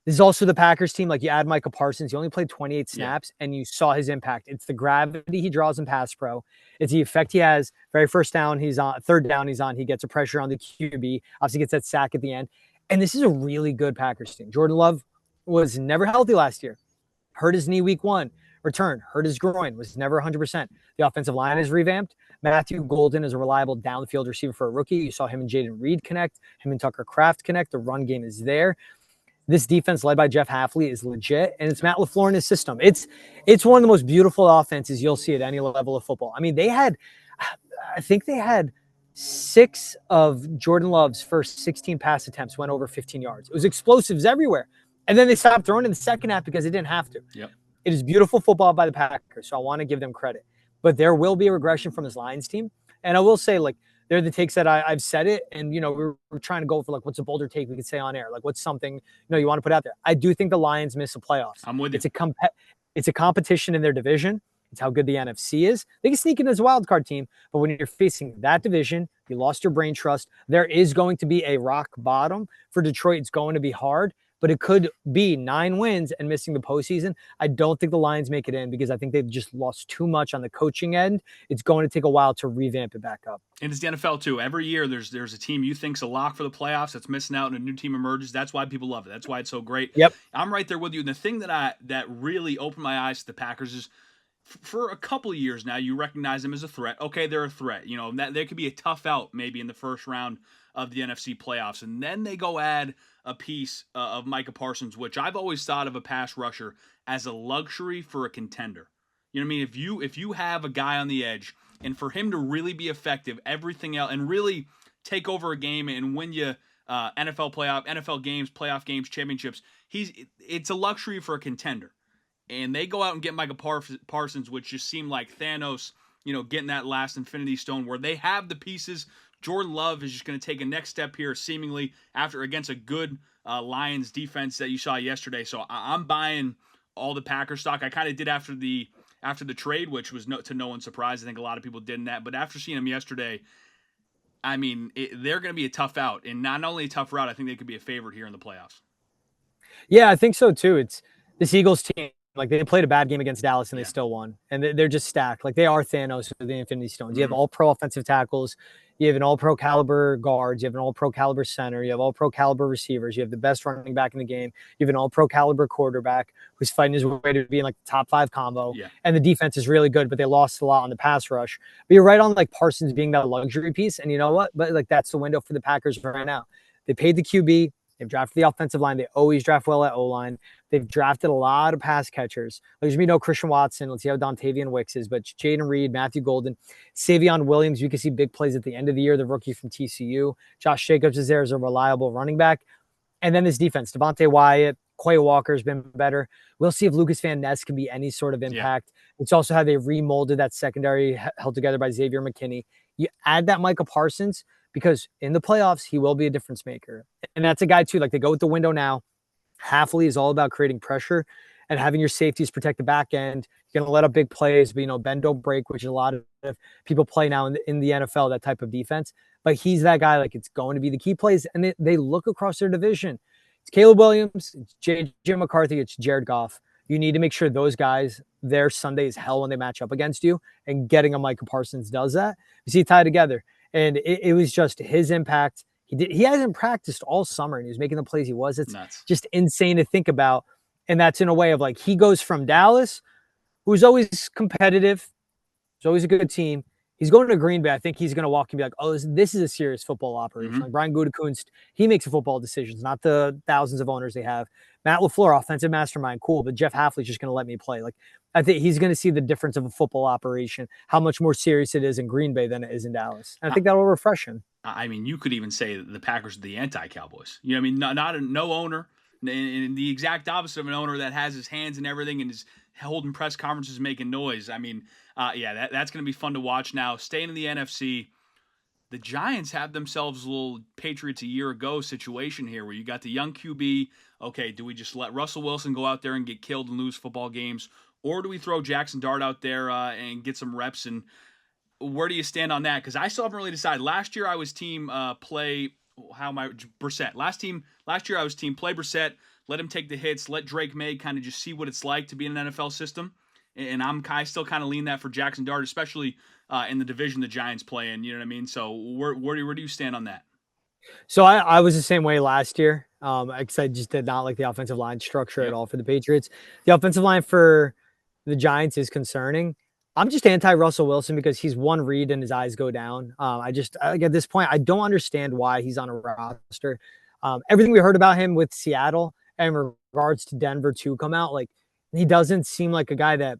Speaker 2: This is also the Packers team. Like, you add Micah Parsons, he only played 28 snaps, and you saw his impact. It's the gravity he draws in pass pro. It's the effect he has. Very first down, he's on. Third down, he's on. He gets a pressure on the QB. Obviously, gets that sack at the end. And this is a really good Packers team. Jordan Love was never healthy last year. Hurt his knee week 1. Returned. Hurt his groin. Was never 100%. The offensive line is revamped. Matthew Golden is a reliable downfield receiver for a rookie. You saw him and Jaden Reed connect. Him and Tucker Kraft connect. The run game is there. This defense led by Jeff Hafley is legit, and it's Matt LaFleur in his system. It's one of the most beautiful offenses you'll see at any level of football. I mean, I think they had 6 of Jordan Love's first 16 pass attempts went over 15 yards. It was explosives everywhere. And then they stopped throwing in the second half because they didn't have to.
Speaker 1: Yep.
Speaker 2: It is beautiful football by the Packers, so I want to give them credit. But there will be a regression from this Lions team. And I will say, like, they're the takes that I've said it. And, we're trying to go for, like, what's a bolder take we could say on air? Like, what's something, you want to put out there? I do think the Lions miss the playoffs.
Speaker 1: I'm with you.
Speaker 2: It's a competition in their division. It's how good the NFC is. They can sneak in as a wild card team, but when you're facing that division, you lost your brain trust. There is going to be a rock bottom for Detroit. It's going to be hard, but it could be 9 wins and missing the postseason. I don't think the Lions make it in because I think they've just lost too much on the coaching end. It's going to take a while to revamp it back up.
Speaker 1: And it's the NFL too. Every year there's a team you think's a lock for the playoffs that's missing out and a new team emerges. That's why people love it. That's why it's so great.
Speaker 2: Yep.
Speaker 1: I'm right there with you. And the thing that really opened my eyes to the Packers is, for a couple of years now, you recognize them as a threat. Okay, they're a threat. That they could be a tough out maybe in the first round of the NFC playoffs. And then they go add a piece of Micah Parsons, which I've always thought of a pass rusher as a luxury for a contender. You know what I mean? If you have a guy on the edge, and for him to really be effective, everything else, and really take over a game and win you NFL games, playoff games, championships, it's a luxury for a contender. And they go out and get Micah Parsons, which just seemed like Thanos, getting that last Infinity Stone, where they have the pieces. Jordan Love is just going to take a next step here, seemingly against a good Lions defense that you saw yesterday. So I'm buying all the Packers stock. I kind of did after the trade, which was to no one's surprise. I think a lot of people did in that. But after seeing them yesterday, I mean, they're going to be a tough out. And not only a tough route, I think they could be a favorite here in the playoffs.
Speaker 2: Yeah, I think so too. It's this Eagles team. Like, they played a bad game against Dallas and they still won. And they're just stacked. Like, they are Thanos with the Infinity Stones. You have all-pro offensive tackles. You have an all-pro caliber guards. You have an all-pro caliber center. You have all-pro caliber receivers. You have the best running back in the game. You have an all-pro caliber quarterback who's fighting his way to being like the top 5 combo. Yeah. And the defense is really good, but they lost a lot on the pass rush. But you're right on, like, Parsons being that luxury piece. And you know what? But, like, that's the window for the Packers right now. They paid the QB. They've drafted the offensive line. They always draft well at O-line. They've drafted a lot of pass catchers. There's going to be no Christian Watson. Let's see how Dontavian Wicks is. But Jaden Reed, Matthew Golden, Savion Williams. You can see big plays at the end of the year. The rookie from TCU. Josh Jacobs is there as a reliable running back. And then this defense. Devontae Wyatt, Quay Walker's been better. We'll see if Lucas Van Ness can be any sort of impact. Yeah. It's also how they remolded that secondary held together by Xavier McKinney. You add that Micah Parsons, because in the playoffs, he will be a difference maker. And that's a guy, too. Like, they go with the window now. Hafley is all about creating pressure and having your safeties protect the back end. You're going to let up big plays, but, bend, don't break, which a lot of people play now in the NFL, that type of defense. But he's that guy. Like, it's going to be the key plays. And they look across their division. It's Caleb Williams, it's J.J. McCarthy, it's Jared Goff. You need to make sure those guys, their Sunday is hell when they match up against you. And getting a Micah Parsons does that. You see it tied together. And it was just his impact. He hasn't practiced all summer, and he was making the plays he was. It's nuts. Just insane to think about. And that's in a way of, like, he goes from Dallas, who's always competitive, who's always a good team. He's going to Green Bay. I think he's going to walk and be like, oh, this is a serious football operation.
Speaker 1: Mm-hmm.
Speaker 2: Like Brian Gutekunst, he makes the football decisions, not the thousands of owners they have. Matt LaFleur, offensive mastermind, cool, but Jeff Hafley's just going to let me play. Like, I think he's going to see the difference of a football operation, how much more serious it is in Green Bay than it is in Dallas. And I think that will refresh him.
Speaker 1: I mean, you could even say that the Packers are the anti-Cowboys. You know what I mean? No owner, and the exact opposite of an owner that has his hands in everything and is holding press conferences, making noise. I mean, that's going to be fun to watch now. Staying in the NFC, the Giants have themselves a little Patriots a year ago situation here where you got the young QB. Okay, do we just let Russell Wilson go out there and get killed and lose football games? Or do we throw Jackson Dart out there and get some reps? And where do you stand on that? Because I still haven't really decided. Last year I was team play. How am I? Brissett. Last year I was team play Brissett. Let him take the hits. Let Drake May kind of just see what it's like to be in an NFL system. And I still kind of lean that for Jackson Dart, especially in the division the Giants play in. You know what I mean? So where do you stand on that?
Speaker 2: So I was the same way last year. Because I just did not like the offensive line structure at all for the Patriots. The offensive line for the Giants is concerning. I'm just anti-Russell Wilson because he's one read and his eyes go down. At this point, I don't understand why he's on a roster. Everything we heard about him with Seattle and in regards to Denver to come out, like he doesn't seem like a guy that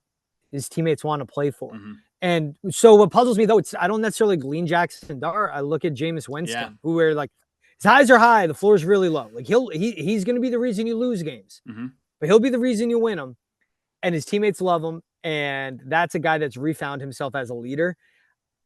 Speaker 2: his teammates want to play for.
Speaker 1: Mm-hmm.
Speaker 2: And so what puzzles me though, I don't necessarily lean Jackson Dart. I look at Jameis Winston, who are like his highs are high, the floor is really low. Like he's going to be the reason you lose games, but he'll be the reason you win them. And his teammates love him. And that's a guy that's refound himself as a leader.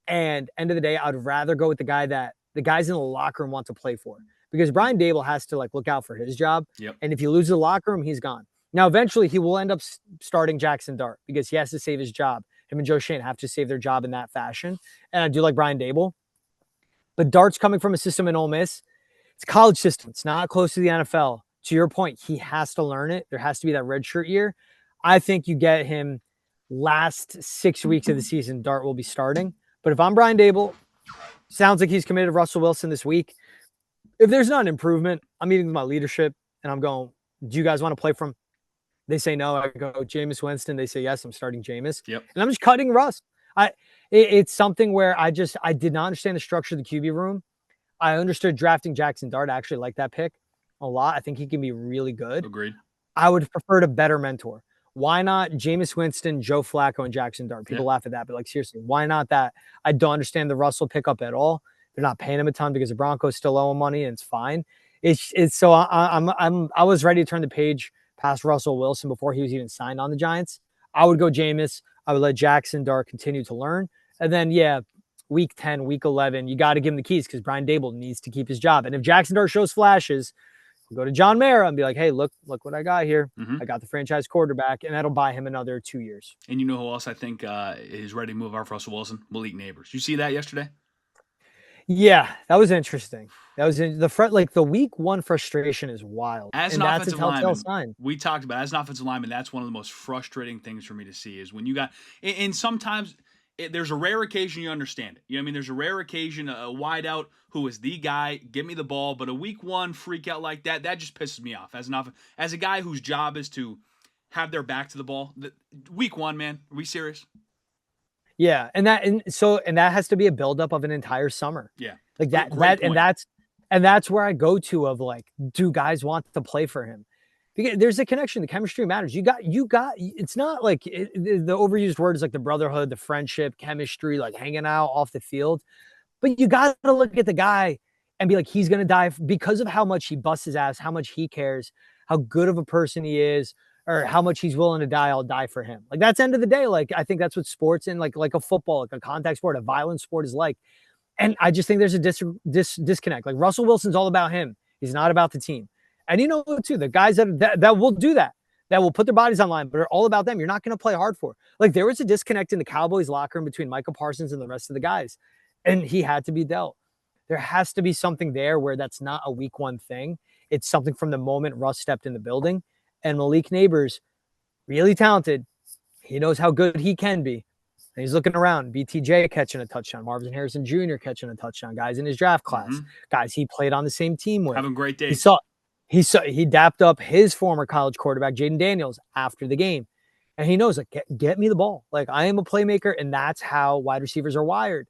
Speaker 2: And end of the day, I'd rather go with the guy that the guys in the locker room want to play for, because Brian Dable has to look out for his job.
Speaker 1: Yep.
Speaker 2: And if he loses the locker room, he's gone. Now, eventually he will end up starting Jackson Dart because he has to save his job. Him and Joe Shane have to save their job in that fashion. And I do like Brian Dable. But Dart's coming from a system in Ole Miss. It's a college system. It's not close to the NFL. To your point, he has to learn it. There has to be that redshirt year. I think you get him last 6 weeks of the season, Dart will be starting. But if I'm Brian Dable, sounds like he's committed to Russell Wilson this week. If there's not an improvement, I'm meeting with my leadership and I'm going, do you guys want to play from? They say no. I go, Jameis Winston. They say yes. I'm starting Jameis.
Speaker 1: Yep.
Speaker 2: And I'm just cutting Russ. It's something where I did not understand the structure of the QB room. I understood drafting Jackson Dart. I actually like that pick a lot. I think he can be really good.
Speaker 1: Agreed.
Speaker 2: I would prefer a better mentor. Why not Jameis Winston, Joe Flacco, and Jackson Dart? People laugh at that, but seriously, why not that? I don't understand the Russell pickup at all. They're not paying him a ton because the Broncos still owe him money, and it's fine. It's so I was ready to turn the page past Russell Wilson before he was even signed on the Giants. I would go Jameis. I would let Jackson Dart continue to learn, and then week 10, week 11, you got to give him the keys because Brian Dable needs to keep his job. And if Jackson Dart shows flashes, go to John Mara and be like, hey, look what I got here. I got the franchise quarterback, and that'll buy him another 2 years.
Speaker 1: And you know who else I think is ready to move off Russell Wilson? Malik Neighbors. You see that yesterday?
Speaker 2: Yeah, that was interesting. That was in the front, the week one frustration is wild.
Speaker 1: As an offensive lineman, we talked about as an offensive lineman, that's one of the most frustrating things for me to see is when you got, and sometimes there's a rare occasion you understand it. You know what I mean? There's a rare occasion, a wideout who is the guy, give me the ball, but a week one freak out like that just pisses me off. As a guy whose job is to have their back to the ball. Week one, man, are we serious?
Speaker 2: Yeah, and that has to be a buildup of an entire summer.
Speaker 1: Yeah,
Speaker 2: and that's where I go to of do guys want to play for him? Because there's a connection. The chemistry matters. You got. It's not the overused word is the brotherhood, the friendship, chemistry, hanging out off the field. But you got to look at the guy and be like, he's going to die because of how much he busts his ass, how much he cares, how good of a person he is, or how much he's willing to die. I'll die for him. That's the end of the day. I think that's what sports and like a football, a contact sport, a violent sport is like. And I just think there's a disconnect. Russell Wilson's all about him. He's not about the team. And you know what, too? The guys that will do that will put their bodies on line, but are all about them. You're not going to play hard for. There was a disconnect in the Cowboys locker room between Micah Parsons and the rest of the guys, and he had to be dealt. There has to be something there where that's not a week one thing. It's something from the moment Russ stepped in the building. And Malik Neighbors, really talented. He knows how good he can be. And he's looking around. BTJ catching a touchdown. Marvin Harrison Jr. catching a touchdown. Guys in his draft class. Guys he played on the same team with.
Speaker 1: Having great days.
Speaker 2: He dapped up his former college quarterback, Jaden Daniels, after the game And he knows, like, get me the ball. Like, I am a playmaker, and that's how wide receivers are wired.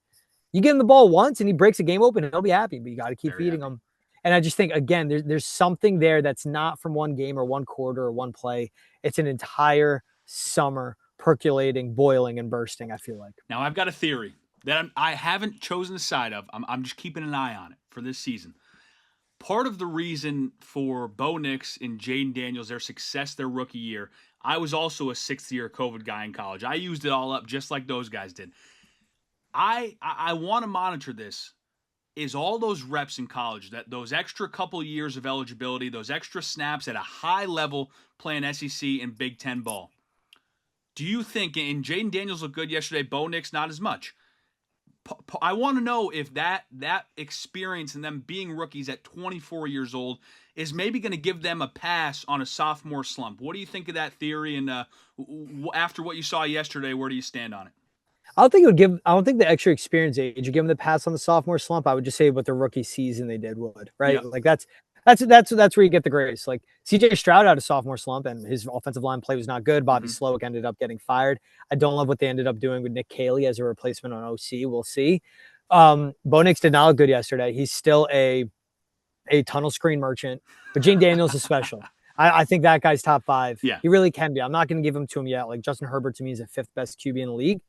Speaker 2: You give him the ball once and he breaks a game open and he'll be happy, but you got to keep
Speaker 1: Very
Speaker 2: feeding
Speaker 1: happy.
Speaker 2: him. And I just think, again, there's something there that's not from one game or one quarter or one play. It's an entire summer percolating, boiling, and bursting, I feel like.
Speaker 1: Now, I've got a theory that I haven't chosen the side of. I'm just keeping an eye on it for this season. Part of the reason for Bo Nix and Jaden Daniels, their success their rookie year, I was also a sixth-year COVID guy in college. I used it all up just like those guys did. I want to monitor this is all those reps in college, that those extra couple years of eligibility, those extra snaps at a high level playing SEC and Big Ten ball. Do you think, and Jaden Daniels looked good yesterday, Bo Nix not as much. I want to know if that experience and them being rookies at 24 years old is maybe going to give them a pass on a sophomore slump. What do you think of that theory? And after what you saw yesterday, where do you stand on it?
Speaker 2: I don't think the extra experience age would give them the pass on the sophomore slump. I would just say what the rookie season they did would, right?
Speaker 1: Yeah.
Speaker 2: Like that's where you get the grace. Like CJ Stroud had a sophomore slump and his offensive line play was not good. Bobby Slowick ended up getting fired. I don't love what they ended up doing with Nick Caley as a replacement on OC. We'll see. Bo Nix did not look good yesterday. He's still a tunnel screen merchant, but Gene Daniels is special. I think that guy's top 5.
Speaker 1: Yeah.
Speaker 2: He really can be. I'm not going to give him to him yet. Like Justin Herbert to me is the 5th best QB in the league.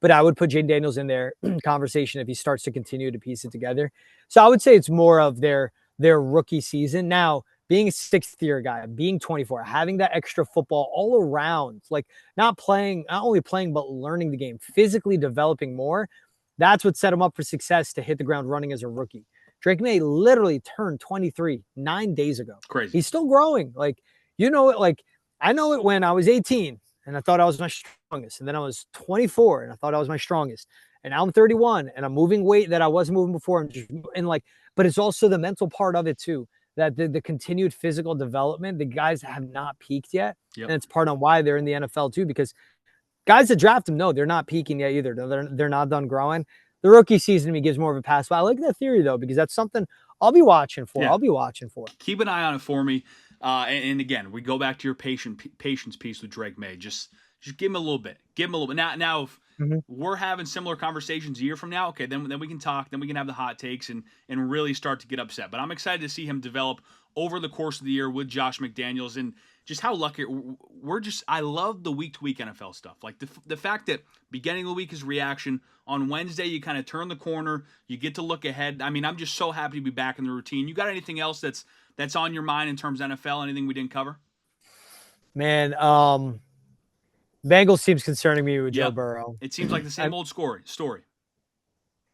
Speaker 2: But I would put Jaden Daniels in their conversation if he starts to continue to piece it together. So I would say it's more of their rookie season. Now, being a 6th-year guy, being 24, having that extra football all around, like not only playing, but learning the game, physically developing more, that's what set him up for success to hit the ground running as a rookie. Drake May literally turned 23 9 days ago.
Speaker 1: Crazy.
Speaker 2: He's still growing. Like, you know it, like I know it when I was 18. And I thought I was my strongest. And then I was 24 and I thought I was my strongest. And now I'm 31 and I'm moving weight that I wasn't moving before. But it's also the mental part of it too, that the continued physical development, the guys have not peaked yet.
Speaker 1: Yep.
Speaker 2: And it's part on why they're in the NFL too, because guys that draft them, no, they're not peaking yet either. They're not done growing. The rookie season to me gives more of a pass. But I like that theory though, because that's something I'll be watching for. Yeah.
Speaker 1: Keep an eye on it for me. And again, we go back to your patience piece with Drake May. Just give him a little bit. Give him a little bit. Now if we're having similar conversations a year from now, okay, then we can talk. Then we can have the hot takes and really start to get upset. But I'm excited to see him develop over the course of the year with Josh McDaniels and just how lucky I love the week-to-week NFL stuff. Like the fact that beginning of the week is reaction. On Wednesday, you kind of turn the corner. You get to look ahead. I mean, I'm just so happy to be back in the routine. You got anything else that's on your mind in terms of NFL? Anything we didn't cover?
Speaker 2: Man, Bengals seems concerning me with Joe Burrow.
Speaker 1: It seems like the same old story.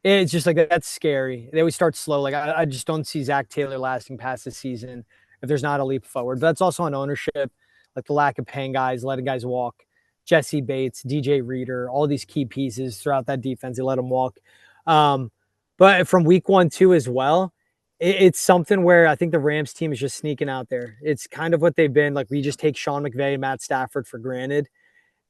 Speaker 2: It's just like that's scary. They always start slow. Like I just don't see Zach Taylor lasting past the season if there's not a leap forward. But that's also on ownership, like the lack of paying guys, letting guys walk. Jesse Bates, DJ Reader, all these key pieces throughout that defense, they let them walk. But from week 1 too as well, it's something where I think the Rams team is just sneaking out there. It's kind of what they've been. Like we just take Sean McVay and Matt Stafford for granted.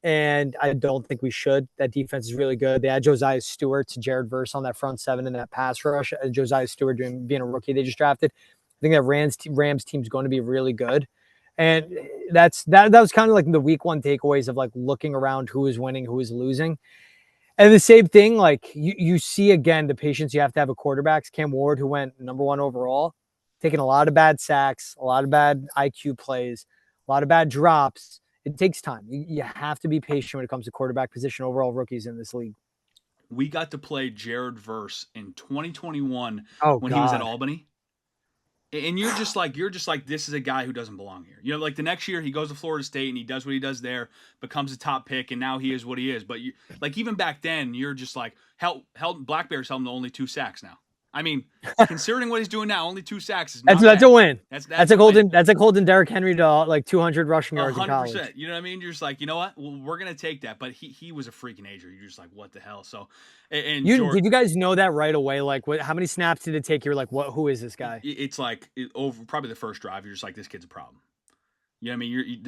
Speaker 2: And I don't think we should. That defense is really good. They had Josiah Stewart to Jared Verse on that front 7 and that pass rush. Josiah Stewart being a rookie they just drafted. I think that Rams team is going to be really good. And that was kind of like the week 1 takeaways of like looking around who is winning, who is losing. And the same thing, like you see again the patience you have to have a quarterbacks. Cam Ward, who went number 1 overall, taking a lot of bad sacks, a lot of bad IQ plays, a lot of bad drops. It takes time. You have to be patient when it comes to quarterback position overall rookies in this league.
Speaker 1: We got to play Jared Verse in 2021 when he was at Albany. And you're just like, this is a guy who doesn't belong here. You know, like the next year he goes to Florida State and he does what he does there, becomes a top pick, and now he is what he is. But like even back then, you're just like, Black Bears held him to only 2 sacks now. I mean, considering what he's doing now, only 2 sacks is not
Speaker 2: that's a win.
Speaker 1: That's a
Speaker 2: holding Derrick Henry to like 200 rushing yards in college.
Speaker 1: 100%. You know what I mean? You're just like, you know what? Well, we're gonna take that. But he was a freaking ager. You're just like, what the hell? So, did
Speaker 2: you guys know that right away? Like, how many snaps did it take? You're like, what? Who is this guy?
Speaker 1: It's like over probably the first drive. You're just like, this kid's a problem. You know what I mean?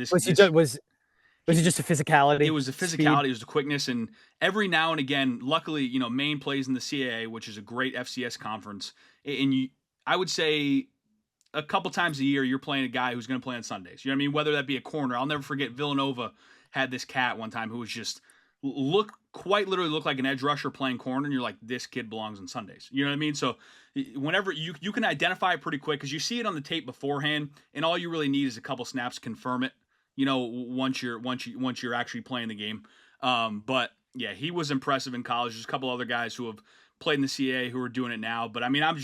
Speaker 2: Was it just a physicality?
Speaker 1: It was the physicality, speed? It was the quickness, and every now and again, luckily, you know, Maine plays in the CAA, which is a great FCS conference, and I would say a couple times a year, you're playing a guy who's going to play on Sundays. You know what I mean? Whether that be a corner. I'll never forget Villanova had this cat one time who was just quite literally looked like an edge rusher playing corner, and you're like, this kid belongs on Sundays. You know what I mean? So whenever you can identify it pretty quick because you see it on the tape beforehand, and all you really need is a couple snaps to confirm it. You know, once you're actually playing the game. But yeah, he was impressive in college. There's a couple other guys who have played in the CAA who are doing it now. But I mean, I'm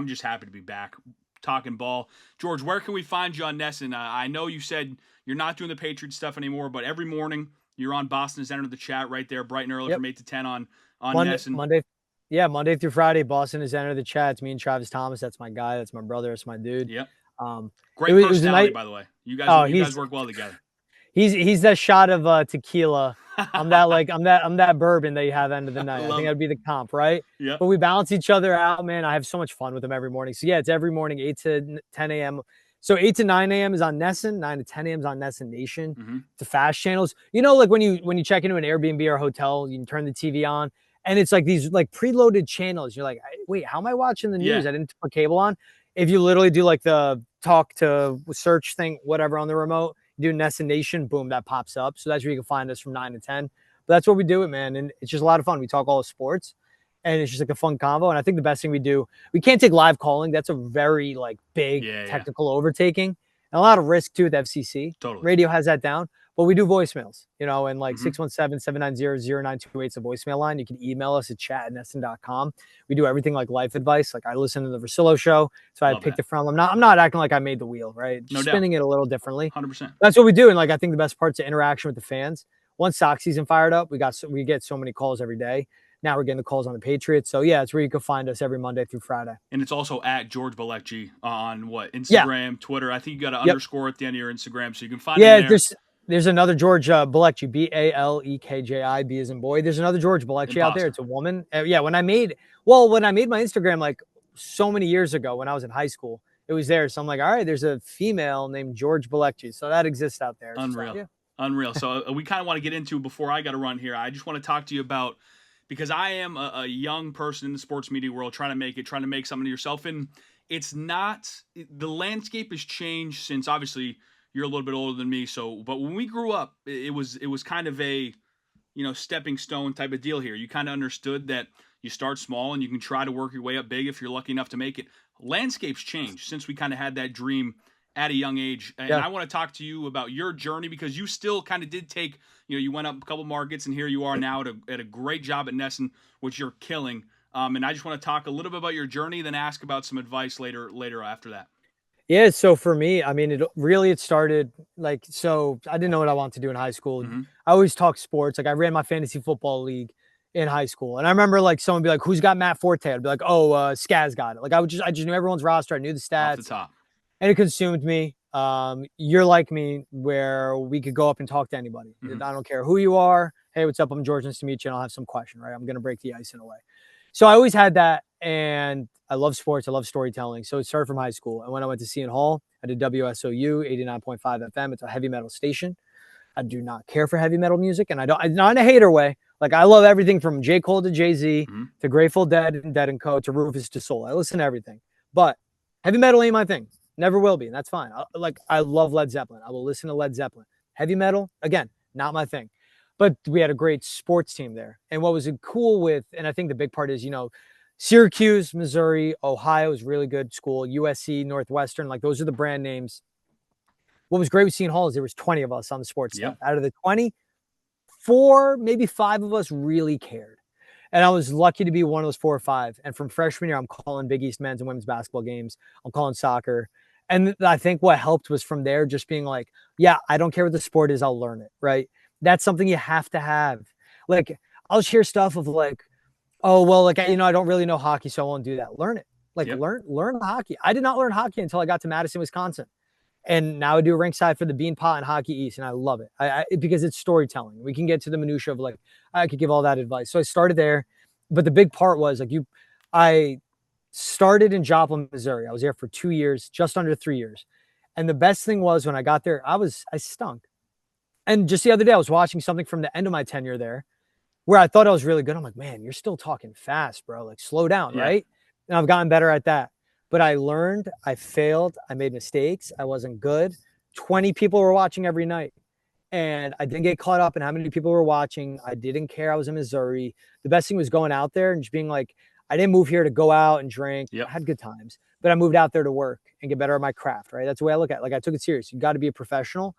Speaker 1: just happy to be back talking ball. George, where can we find you on NESN? I know you said you're not doing the Patriot stuff anymore, but every morning you're on Boston's Enter the Chat right there, bright and early from 8 to 10 on NESN.
Speaker 2: Monday through Friday, Boston is Enter the Chat. It's me and Travis Thomas. That's my guy. That's my brother. That's my dude.
Speaker 1: Yep. Great personality, by the way. You guys work well together.
Speaker 2: He's that shot of tequila. I'm that bourbon that you have end of the night. I think that'd be the comp, right?
Speaker 1: Yeah.
Speaker 2: But we balance each other out, man. I have so much fun with him every morning. So yeah, it's every morning, 8 to 10 a.m. So 8 to 9 a.m. is on NESN, 9 to 10 a.m. is on NESN Nation.
Speaker 1: Mm-hmm.
Speaker 2: The fast channels. You know, like when you check into an Airbnb or hotel, you can turn the TV on, and it's like these like preloaded channels. You're like, wait, how am I watching the news?
Speaker 1: Yeah.
Speaker 2: I didn't put cable on. If you literally do like the talk to search thing, whatever on the remote, you do NESN Nation, boom, that pops up. So that's where you can find us from 9 to 10. But that's what we do it, man. And it's just a lot of fun. We talk all the sports, and it's just like a fun convo. And I think the best thing we do, we can't take live calling. That's a very like big technical overtaking and a lot of risk too with FCC.
Speaker 1: Totally.
Speaker 2: Radio has that down. But we do voicemails, you know, and like 617-790-0928 is a voicemail line. You can email us at chat@nesn.com. We do everything like life advice. Like I listen to the Versillo show, so I picked it from. I'm not acting like I made the wheel, right? Just spinning it a little differently.
Speaker 1: 100%.
Speaker 2: That's what we do. And like I think the best part's the interaction with the fans. Once Sox season fired up, we get so many calls every day. Now we're getting the calls on the Patriots. So yeah, it's where you can find us every Monday through Friday.
Speaker 1: And it's also at George Balekji on Instagram, Twitter. I think you got an underscore at the end of your Instagram, so you can find him there.
Speaker 2: There's another George Balekji, Balekji, B as in boy. There's another George Balekji out there. It's a woman. When I made my Instagram like so many years ago when I was in high school, it was there. So I'm like, all right, there's a female named George Balekji. So that exists out there.
Speaker 1: Unreal.
Speaker 2: So,
Speaker 1: Unreal. So we kind of want to get into, before I got to run here, I just want to talk to you about, because I am a young person in the sports media world trying to make something of yourself. And it's not, the landscape has changed since, obviously, you're a little bit older than me. So, but when we grew up, it was kind of a, stepping stone type of deal here. You kind of understood that you start small and you can try to work your way up big if you're lucky enough to make it. Landscapes changed since we kind of had that dream at a young age. And I want to talk to you about your journey, because you still kind of did take, you went up a couple markets, and here you are now at a great job at NESN, which you're killing. And I just want to talk a little bit about your journey, then ask about some advice later after that.
Speaker 2: Yeah, so for me, I mean, it started like, so I didn't know what I wanted to do in high school.
Speaker 1: Mm-hmm.
Speaker 2: I always talked sports. Like I ran my fantasy football league in high school. And I remember like someone be like, who's got Matt Forte? I'd be like, Skaz got it. Like I just knew everyone's roster. I knew the stats.
Speaker 1: Off the top.
Speaker 2: And it consumed me. You're like me, where we could go up and talk to anybody.
Speaker 1: Mm-hmm.
Speaker 2: I don't care who you are. Hey, what's up? I'm George. Nice to meet you. And I'll have some question, right? I'm going to break the ice in a way. So I always had that. And I love sports. I love storytelling. So it started from high school. And when I went to Seton Hall, I did WSOU 89.5 FM. It's a heavy metal station. I do not care for heavy metal music. And I'm not in a hater way. Like I love everything from J. Cole to Jay-Z to Grateful Dead and Dead & Co. to Rufus to Soul. I listen to everything. But heavy metal ain't my thing. Never will be. And that's fine. I love Led Zeppelin. I will listen to Led Zeppelin. Heavy metal, again, not my thing. But we had a great sports team there. And what was cool with, and I think the big part is, Syracuse, Missouri, Ohio is really good school, USC, Northwestern, like those are the brand names. What was great with Seton Hall is there was 20 of us on the sports staff. Out of the 20, 4, maybe 5 of us really cared. And I was lucky to be one of those 4 or 5. And from freshman year, I'm calling Big East men's and women's basketball games. I'm calling soccer. And I think what helped was from there just being like, yeah, I don't care what the sport is, I'll learn it, right? That's something you have to have. Like, I'll hear stuff of like, oh, well, like, I don't really know hockey, so I won't do that. Learn it. Like, learn hockey. I did not learn hockey until I got to Madison, Wisconsin. And now I do rinkside for the Bean Pot and Hockey East, and I love it. Because it's storytelling. We can get to the minutia of like, I could give all that advice. So I started there. But the big part was like I started in Joplin, Missouri. I was there for 2 years, just under 3 years. And the best thing was when I got there, I stunk. And just the other day, I was watching something from the end of my tenure there where I thought I was really good. I'm like, man, you're still talking fast, bro. Like, slow down, right? And I've gotten better at that. But I learned, I failed, I made mistakes, I wasn't good. 20 people were watching every night. and I didn't get caught up in how many people were watching. I didn't care. I was in Missouri. The best thing was going out there and just being like, I didn't move here to go out and drink.
Speaker 1: Yep.
Speaker 2: I had good times, but I moved out there to work and get better at my craft, right? That's the way I look at it. Like, I took it serious. You got to be a professional.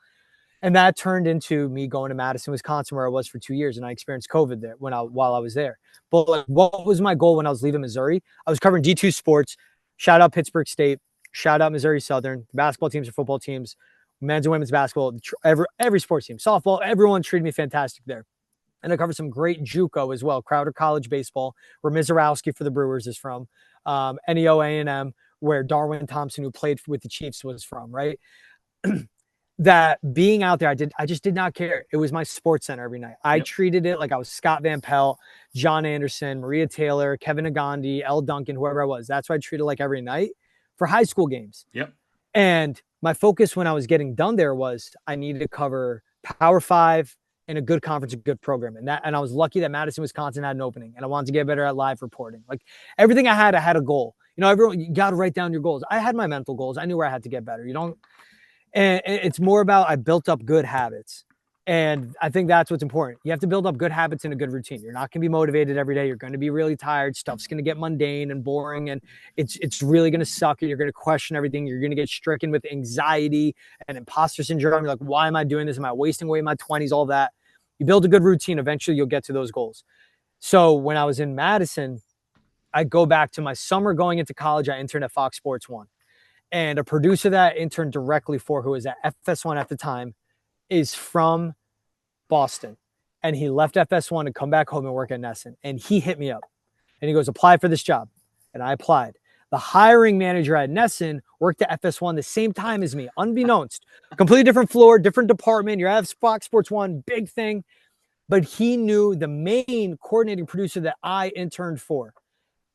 Speaker 2: And that turned into me going to Madison, Wisconsin, where I was for 2 years, and I experienced COVID there while I was there. But like, what was my goal when I was leaving Missouri? I was covering D2 sports. Shout out Pittsburgh State. Shout out Missouri Southern. The basketball teams and football teams, men's and women's basketball, every sports team, softball. Everyone treated me fantastic there. And I covered some great JUCO as well, Crowder College baseball, where Mizorowski for the Brewers is from, NEO A&M, where Darwin Thompson, who played with the Chiefs, was from, right? That being out there, I just did not care. It was my sports center every night. I treated it like I was Scott Van Pelt, John Anderson, Maria Taylor, Kevin Agandi, L. Duncan, whoever I was. That's what I treated like every night for high school games.
Speaker 1: Yep.
Speaker 2: And my focus when I was getting done there was I needed to cover Power 5 and a good conference, a good program. And I was lucky that Madison, Wisconsin had an opening, and I wanted to get better at live reporting. Like, everything I had a goal. You know, everyone, you got to write down your goals. I had my mental goals. I knew where I had to get better. And it's more about, I built up good habits. And I think that's what's important. You have to build up good habits and a good routine. You're not going to be motivated every day. You're going to be really tired. Stuff's going to get mundane and boring, and it's really going to suck. And you're going to question everything. You're going to get stricken with anxiety and imposter syndrome. You're like, why am I doing this? Am I wasting away my 20s? All that. You build a good routine. Eventually, you'll get to those goals. So when I was in Madison, I go back to my summer going into college. I interned at Fox Sports 1. And a producer that I interned directly for, who was at FS1 at the time, is from Boston. And he left FS1 to come back home and work at NESN. And he hit me up. And he goes, apply for this job. And I applied. The hiring manager at NESN worked at FS1 the same time as me, unbeknownst. Completely different floor, different department. You're at Fox Sports 1, big thing. But he knew the main coordinating producer that I interned for.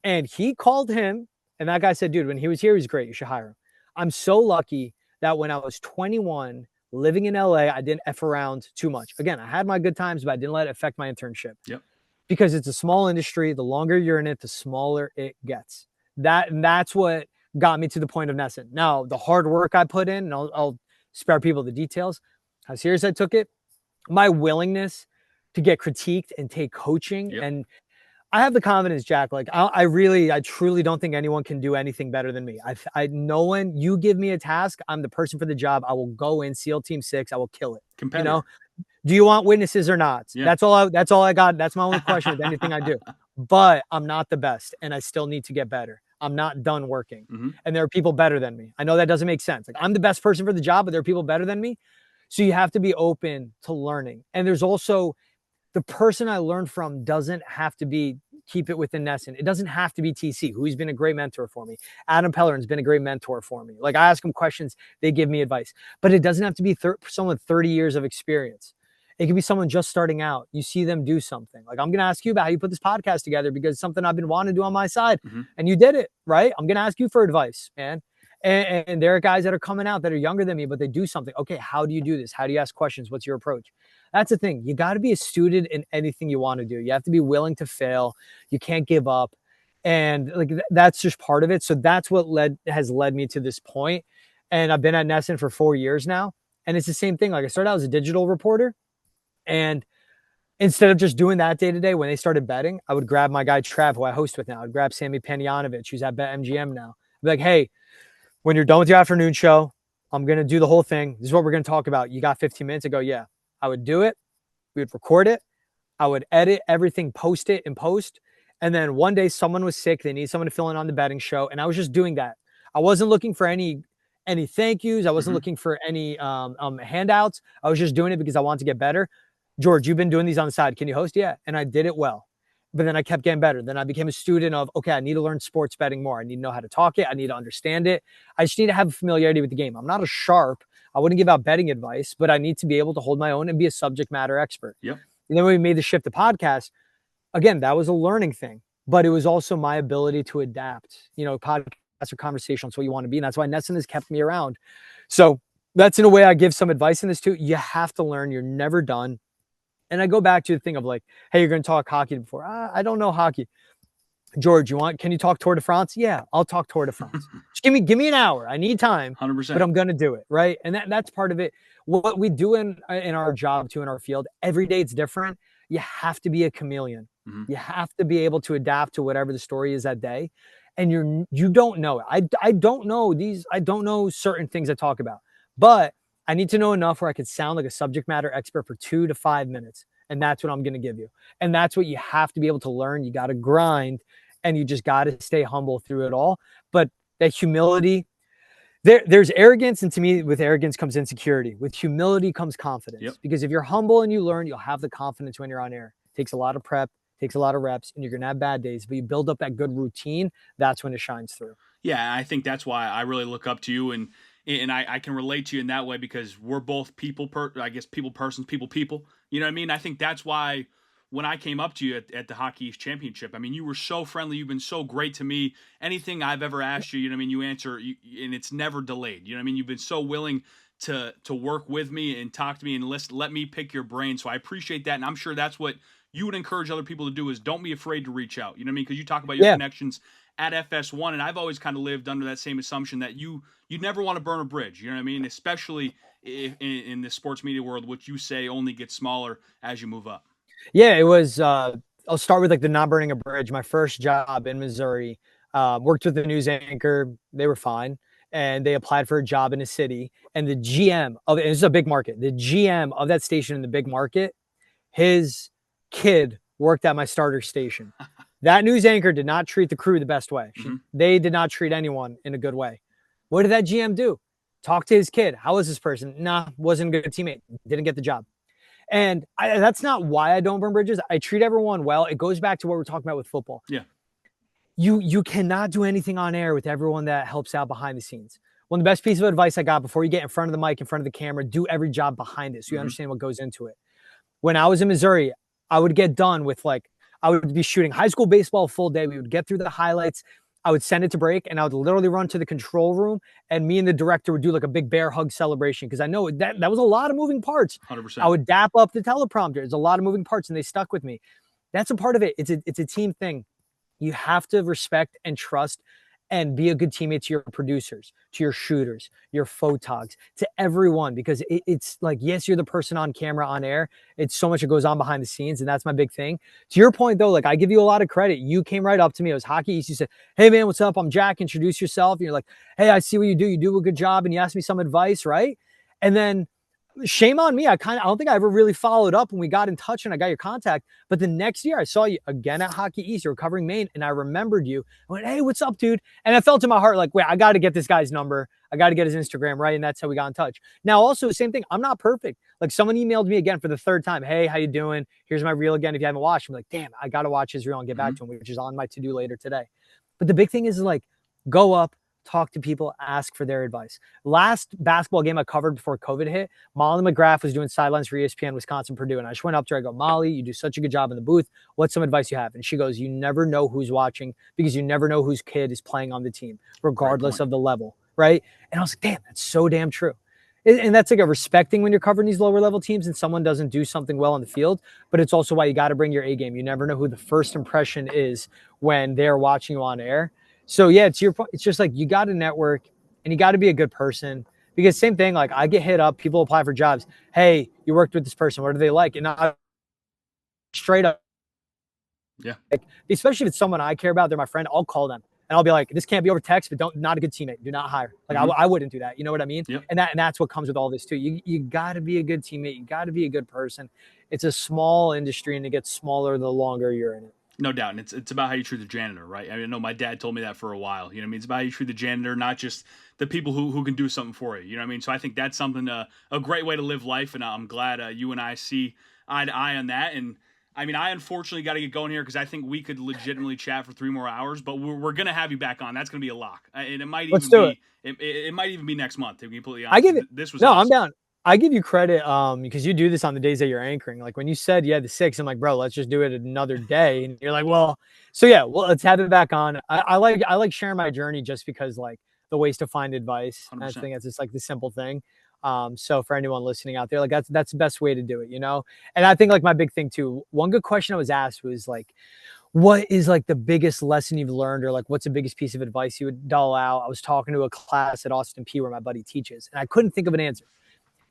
Speaker 2: And he called him. And that guy said, dude, when he was here, he's great. You should hire him. I'm so lucky that when I was 21, living in LA, I didn't F around too much. Again, I had my good times, but I didn't let it affect my internship.
Speaker 1: Yep.
Speaker 2: Because it's a small industry. The longer you're in it, the smaller it gets. That's what got me to the point of NESN. Now, the hard work I put in, and I'll spare people the details, how serious I took it, my willingness to get critiqued and take coaching. And I have the confidence, Jack. Like, I truly don't think anyone can do anything better than me. No one, you give me a task, I'm the person for the job. I will go in, SEAL Team 6, I will kill it.
Speaker 1: Competitor.
Speaker 2: You know, do you want witnesses or not?
Speaker 1: Yeah.
Speaker 2: That's all I got. That's my only question with anything I do. But I'm not the best, and I still need to get better. I'm not done working. And there are people better than me. I know that doesn't make sense. Like, I'm the best person for the job, but there are people better than me. So you have to be open to learning. And there's also, the person I learned from doesn't have to keep it within NESN. It doesn't have to be TC, who he's been a great mentor for me. Adam Pellerin's been a great mentor for me. Like, I ask him questions, they give me advice. But it doesn't have to be someone with 30 years of experience. It could be someone just starting out. You see them do something. Like, I'm going to ask you about how you put this podcast together, because it's something I've been wanting to do on my side. And you did it, right? I'm going to ask you for advice, man. And there are guys that are coming out that are younger than me, but they do something. Okay, how do you do this? How do you ask questions? What's your approach? That's the thing. You got to be a student in anything you want to do. You have to be willing to fail. You can't give up. And like, that's just part of it. So that's what has led me to this point. And I've been at NESN for 4 years now. And it's the same thing. Like, I started out as a digital reporter. And instead of just doing that day to day, when they started betting, I would grab my guy Trev, who I host with now. I'd grab Sammy Panyanovich, who's at BetMGM now. I'd be like, hey, when you're done with your afternoon show, I'm going to do the whole thing. This is what we're going to talk about. You got 15 minutes? I go, yeah. I would do it. We would record it. I would edit everything, post it in post. And then one day someone was sick. They need someone to fill in on the betting show. And I was just doing that. I wasn't looking for any thank yous. I wasn't looking for any handouts. I was just doing it because I wanted to get better. George, you've been doing these on the side. Can you host? Yeah. And I did it well. But then I kept getting better. Then I became a student of, okay, I need to learn sports betting more. I need to know how to talk it. I need to understand it. I just need to have familiarity with the game. I'm not a sharp. I wouldn't give out betting advice, but I need to be able to hold my own and be a subject matter expert.
Speaker 1: Yep.
Speaker 2: And then when we made the shift to podcast, again, that was a learning thing, but it was also my ability to adapt. You know, podcasts are conversational. It's what you want to be. And that's why NESN has kept me around. So that's, in a way, I give some advice in this too. You have to learn. You're never done. And I go back to the thing of like, hey, you're going to talk hockey before. I don't know hockey. George, can you talk Tour de France? Yeah, I'll talk Tour de France. Just give me an hour. I need time, but
Speaker 1: 100%.
Speaker 2: I'm gonna do it, right? And that's part of it. What we do in our job too, in our field, every day it's different. You have to be a chameleon.
Speaker 1: Hmm.
Speaker 2: You have to be able to adapt to whatever the story is that day. And you don't know it. I don't know these. I don't know certain things I talk about, but I need to know enough where I could sound like a subject matter expert for 2 to 5 minutes, and that's what I'm gonna give you. And that's what you have to be able to learn. You got to grind, and you just got to stay humble through it all. But that humility, there's arrogance, and to me, with arrogance comes insecurity. With humility comes
Speaker 1: Yep.
Speaker 2: confidence. Because if you're humble and you learn, you'll have the confidence when you're on air. It takes a lot of prep, takes a lot of reps, and you're gonna have bad days. But you build up that good routine. That's when it shines through.
Speaker 1: Yeah, I think that's why I really look up to you, and I can relate to you in that way because we're both I guess people persons, people. You know what I mean? I think that's why when I came up to you at the Hockey East Championship, I mean, you were so friendly. You've been so great to me. Anything I've ever asked you, you know what I mean, you answer, and it's never delayed. You know what I mean? You've been so willing to work with me and talk to me and let me pick your brain. So I appreciate that, and I'm sure that's what you would encourage other people to do is don't be afraid to reach out. You know what I mean? Because you talk about your
Speaker 2: Yeah,
Speaker 1: connections at FS1, and I've always kind of lived under that same assumption that you never want to burn a bridge. You know what I mean? Especially in the sports media world, which you say only gets smaller as you move up.
Speaker 2: yeah. It was. I'll start with like the not burning a bridge. My first job in Missouri, worked with the news anchor. They were fine, and they applied for a job in a city. And the GM of it, this is a big market. The GM of that station in the big market, his kid worked at my starter station. That news anchor did not treat the crew the best way.
Speaker 1: Mm-hmm.
Speaker 2: They did not treat anyone in a good way. What did that GM do? Talk to his kid. How was this person? Nah, wasn't a good teammate. Didn't get the job. And that's not why I don't burn bridges. I treat everyone well. It goes back to what we're talking about with football.
Speaker 1: Yeah.
Speaker 2: You cannot do anything on air with everyone that helps out behind the scenes. One of the best pieces of advice I got before you get in front of the mic, in front of the camera, do every job behind it so you understand what goes into it. When I was in Missouri, I would get done with I would be shooting high school baseball full day. We would get through the highlights. I would send it to break, and I would literally run to the control room, and me and the director would do like a big bear hug celebration because I know that was a lot of moving parts. I
Speaker 1: 100%.
Speaker 2: would dap up the teleprompter. There's a lot of moving parts, and they stuck with me. That's a part of it. It's a team thing. You have to respect and trust and be a good teammate to your producers, to your shooters, your photogs, to everyone, because it's like, yes, you're the person on camera, on air. It's so much that goes on behind the scenes, and that's my big thing. To your point, though, like, I give you a lot of credit. You came right up to me. It was Hockey East. You said, hey, man, what's up? I'm Jack. Introduce yourself. And you're like, hey, I see what you do. You do a good job. And you asked me some advice, right? And then shame on me. I don't think I ever really followed up when we got in touch and I got your contact. But the next year I saw you again at Hockey East, you were covering Maine, and I remembered you. I went, hey, what's up, dude? And I felt in my heart like, wait, I got to get this guy's number. I got to get his Instagram, right? And that's how we got in touch. Now, also, same thing. I'm not perfect. Like, someone emailed me again for the third time. Hey, how you doing? Here's my reel again. If you haven't watched, I'm like, damn, I got to watch his reel and get back to him, which is on my to-do later today. But the big thing is like, go up, talk to people, ask for their advice. Last basketball game I covered before COVID hit, Molly McGrath was doing sidelines for ESPN, Wisconsin, Purdue. And I just went up to her. I go, Molly, you do such a good job in the booth. What's some advice you have? And she goes, you never know who's watching because you never know whose kid is playing on the team, regardless of the level, right? And I was like, damn, that's so damn true. And that's like a respecting when you're covering these lower level teams and someone doesn't do something well on the field, but it's also why you got to bring your A game. You never know who the first impression is when they're watching you on air. So yeah, to your point, it's just like you got to network and you got to be a good person, because same thing, like I get hit up, people apply for jobs. Hey, you worked with this person. What do they like? And I straight up,
Speaker 1: Yeah.
Speaker 2: like, especially if it's someone I care about, they're my friend, I'll call them and I'll be like, this can't be over text, but not a good teammate. Do not hire. Like I wouldn't do that. You know what I mean?
Speaker 1: Yep.
Speaker 2: And that's what comes with all this too. You got to be a good teammate. You got to be a good person. It's a small industry and it gets smaller the longer you're in it.
Speaker 1: No doubt. And it's about how you treat the janitor, right? I mean, I know my dad told me that for a while. You know what I mean? It's about how you treat the janitor, not just the people who can do something for you. You know what I mean? So I think that's something, a great way to live life. And I'm glad you and I see eye to eye on that. And I mean, I unfortunately got to get going here because I think we could legitimately chat for 3 more hours, but we're going to have you back on. That's going to be a lock. And it might even
Speaker 2: Let's do it.
Speaker 1: It might even be next month, to be completely honest.
Speaker 2: I give it.
Speaker 1: This was
Speaker 2: No,
Speaker 1: awesome.
Speaker 2: I'm down. I give you credit because you do this on the days that you're anchoring. Like when you said you had the 6, I'm like, bro, let's just do it another day. And you're like, well, so yeah, well, let's have it back on. I like sharing my journey just because like the ways to find advice. And I
Speaker 1: 100%.
Speaker 2: think that's just like the simple thing. So for anyone listening out there, like that's the best way to do it, you know? And I think like my big thing too, one good question I was asked was like, what is like the biggest lesson you've learned, or like what's the biggest piece of advice you would dole out? I was talking to a class at Austin P where my buddy teaches, and I couldn't think of an answer.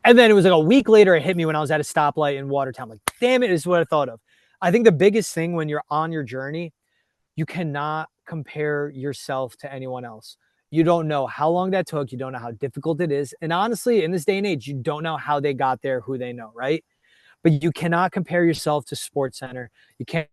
Speaker 2: And then it was like a week later, it hit me when I was at a stoplight in Watertown. Like, damn it, this is what I thought of. I think the biggest thing when you're on your journey, you cannot compare yourself to anyone else. You don't know how long that took. You don't know how difficult it is. And honestly, in this day and age, you don't know how they got there, who they know, right? But you cannot compare yourself to Sports Center. You can't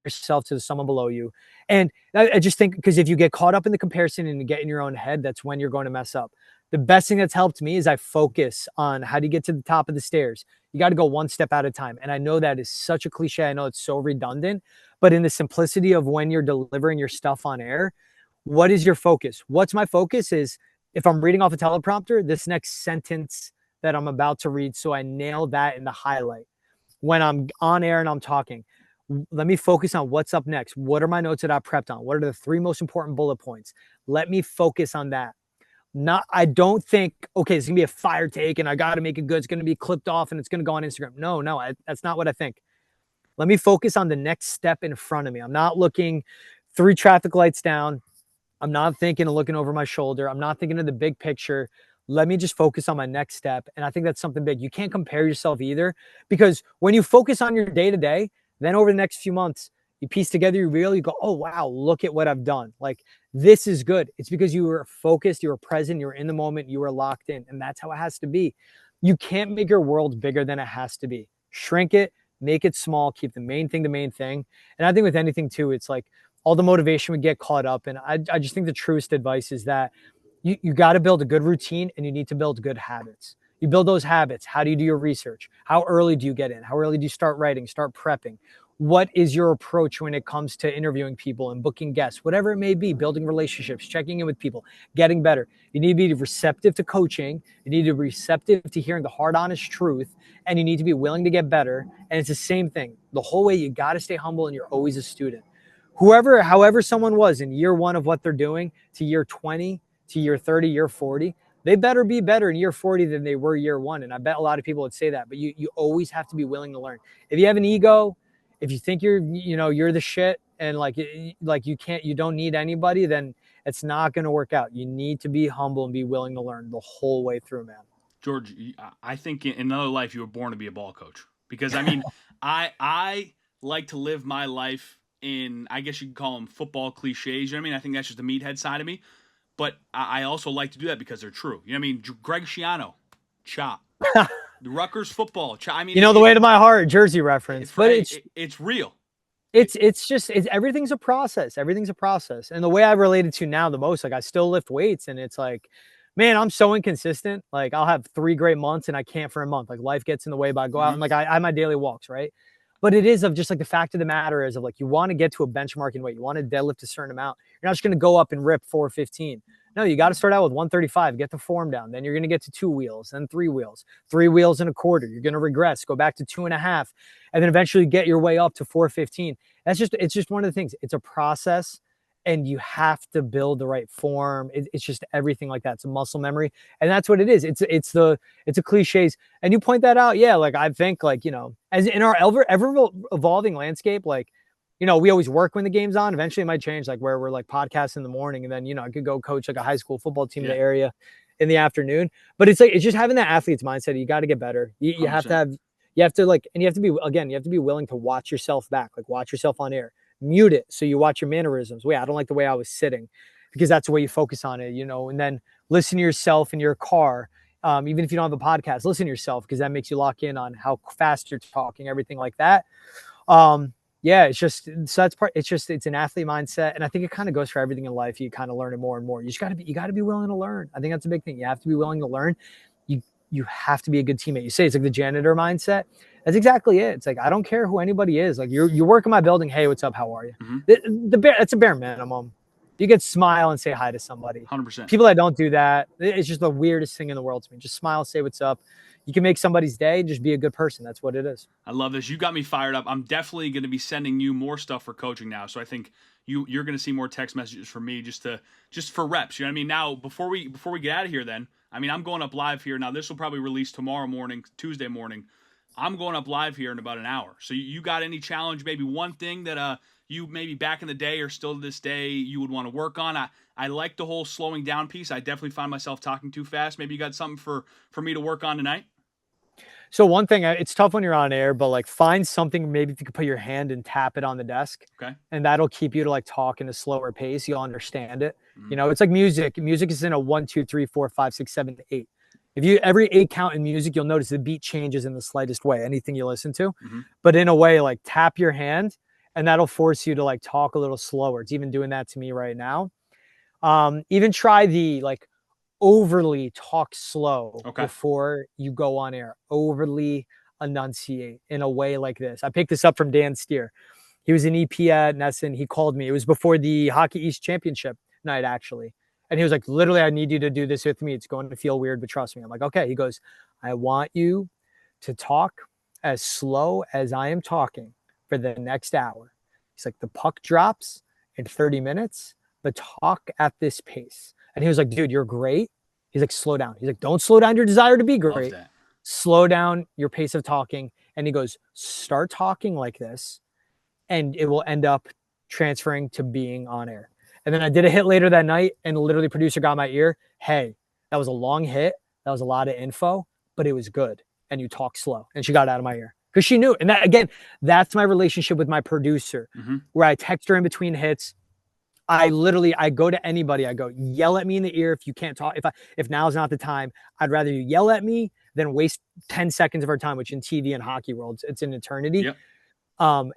Speaker 2: yourself to someone below you. And I just think, because if you get caught up in the comparison and you get in your own head, that's when you're going to mess up. The best thing that's helped me is I focus on how do you get to the top of the stairs. You got to go one step at a time. And I know that is such a cliche. I know it's so redundant, but in the simplicity of when you're delivering your stuff on air, what is your focus? What's my focus is, if I'm reading off a teleprompter, this next sentence that I'm about to read, so I nail that in the highlight. When I'm on air and I'm talking, let me focus on what's up next. What are my notes that I prepped on? What are the 3 most important bullet points? Let me focus on that. I don't think, okay, it's gonna be a fire take and I got to make it good. It's gonna be clipped off and it's gonna go on Instagram. No, that's not what I think. Let me focus on the next step in front of me. I'm not looking 3 traffic lights down. I'm not thinking of looking over my shoulder. I'm not thinking of the big picture. Let me just focus on my next step. And I think that's something big. You can't compare yourself either, because when you focus on your day to day, then over the next few months, you piece together your reel, you go, oh, wow, look at what I've done. Like, this is good. It's because you were focused, you were present, you were in the moment, you were locked in. And that's how it has to be. You can't make your world bigger than it has to be. Shrink it, make it small, keep the main thing the main thing. And I think with anything too, it's like, all the motivation would get caught up. And I just think the truest advice is that you got to build a good routine and you need to build good habits. You build those habits. How do you do your research? How early do you get in? How early do you start writing, start prepping? What is your approach when it comes to interviewing people and booking guests, whatever it may be, building relationships, checking in with people, getting better? You need to be receptive to coaching. You need to be receptive to hearing the hard, honest truth, and you need to be willing to get better. And it's the same thing. The whole way, you got to stay humble and you're always a student. However someone was in year 1 of what they're doing to year 20, to year 30, year 40, they better be better in year 40 than they were year 1. And I bet a lot of people would say that, but you always have to be willing to learn. If you have an ego, if you think you're the shit and like you don't need anybody, then it's not going to work out. You need to be humble and be willing to learn the whole way through, man.
Speaker 1: George, I think in another life you were born to be a ball coach, because I mean, I like to live my life in, I guess you could call them football cliches. You know what I mean? I think that's just the meathead side of me. But I also like to do that because they're true. You know what I mean? Greg Schiano, chop. The Rutgers football, chop. I mean,
Speaker 2: The way to my heart, Jersey reference, but
Speaker 1: it's real.
Speaker 2: It's everything's a process. Everything's a process. And the way I related to now the most, like, I still lift weights and it's like, man, I'm so inconsistent. Like, I'll have 3 great months and I can't for a month. Like, life gets in the way, but I go out and like I have my daily walks, right? But it is of just like the fact of the matter is of like, you want to get to a benchmarking weight. You want to deadlift a certain amount. You're not just going to go up and rip 415. No, you got to start out with 135, get the form down. Then you're going to get to 2 wheels, then 3 wheels, 3 wheels and a quarter. You're going to regress, go back to 2.5, and then eventually get your way up to 415. It's just one of the things. It's a process, and you have to build the right form. It's just everything like that. It's a muscle memory, and that's what it is. It's a cliches, and you point that out. Yeah, like I think like as in our ever evolving landscape, like we always work when the game's on. Eventually, it might change, like where we're like podcasting in the morning, and then I could go coach like a high school football team in the area in the afternoon. But it's like it's just having that athlete's mindset. You got to get better. You have to have. You have to like, and you have to be willing to watch yourself back, like watch yourself on air, mute it. So you watch your mannerisms. Wait, I don't like the way I was sitting, because that's the way you focus on it, and then listen to yourself in your car. Even if you don't have a podcast, listen to yourself, because that makes you lock in on how fast you're talking, everything like that. Yeah, it's just, so that's part, it's an athlete mindset. And I think it kind of goes for everything in life. You kind of learn it more and more. You got to be willing to learn. I think that's a big thing. You have to be willing to learn. You have to be a good teammate. You say it's like the janitor mindset. That's exactly it. It's like, I don't care who anybody is. Like you work in my building. Hey, what's up? How are you? That's a bare minimum. You could smile and say hi to somebody.
Speaker 1: 100%.
Speaker 2: People that don't do that, it's just the weirdest thing in the world to me. Just smile, say what's up. You can make somebody's day. Just be a good person. That's what it is.
Speaker 1: I love this. You got me fired up. I'm definitely going to be sending you more stuff for coaching now. So I think you're going to see more text messages from me just for reps. You know what I mean? Now, before we get out of here, then, I mean, I'm going up live here now. This will probably release tomorrow morning, Tuesday morning. I'm going up live here in about an hour. So you got any challenge, maybe one thing that you maybe back in the day or still to this day you would want to work on? I like the whole slowing down piece. I definitely find myself talking too fast. Maybe you got something for me to work on tonight?
Speaker 2: So one thing, it's tough when you're on air, but like find something maybe if you could put your hand and tap it on the desk,
Speaker 1: Okay.
Speaker 2: and that'll keep you to like talk in a slower pace. You'll understand it.
Speaker 1: Mm-hmm.
Speaker 2: You know, it's like music. Music is in a 1, 2, 3, 4, 5, 6, 7, 8. If you every 8 count in music, you'll notice the beat changes in the slightest way. Anything you listen to,
Speaker 1: Mm-hmm.
Speaker 2: but in a way, like tap your hand, and that'll force you to like talk a little slower. It's even doing that to me right now. Even try the like overly talk slow
Speaker 1: Okay.
Speaker 2: before you go on air. Overly enunciate in a way like this. I picked this up from Dan Steer. He was an EP at NESN. He called me. It was before the Hockey East Championship night, actually. And he was like, literally, I need you to do this with me. It's going to feel weird, but trust me. I'm like, okay. He goes, I want you to talk as slow as I am talking for the next hour. He's like, the puck drops in 30 minutes, but talk at this pace. And he was like, dude, you're great. He's like, slow down. He's like, don't slow down your desire to be
Speaker 1: Love
Speaker 2: great.
Speaker 1: that.
Speaker 2: Slow down your pace of talking. And he goes, start talking like this, and it will end up transferring to being on air. And then I did a hit later that night, and literally producer got my ear. Hey, that was a long hit. That was a lot of info, but it was good. And you talk slow. And she got out of my ear because she knew. And that, again, that's my relationship with my producer,
Speaker 1: Mm-hmm.
Speaker 2: where I text her in between hits. I go to anybody. I go, yell at me in the ear if you can't talk. If now's not the time, I'd rather you yell at me than waste 10 seconds of our time, which in TV and hockey world, it's an eternity.
Speaker 1: Yep.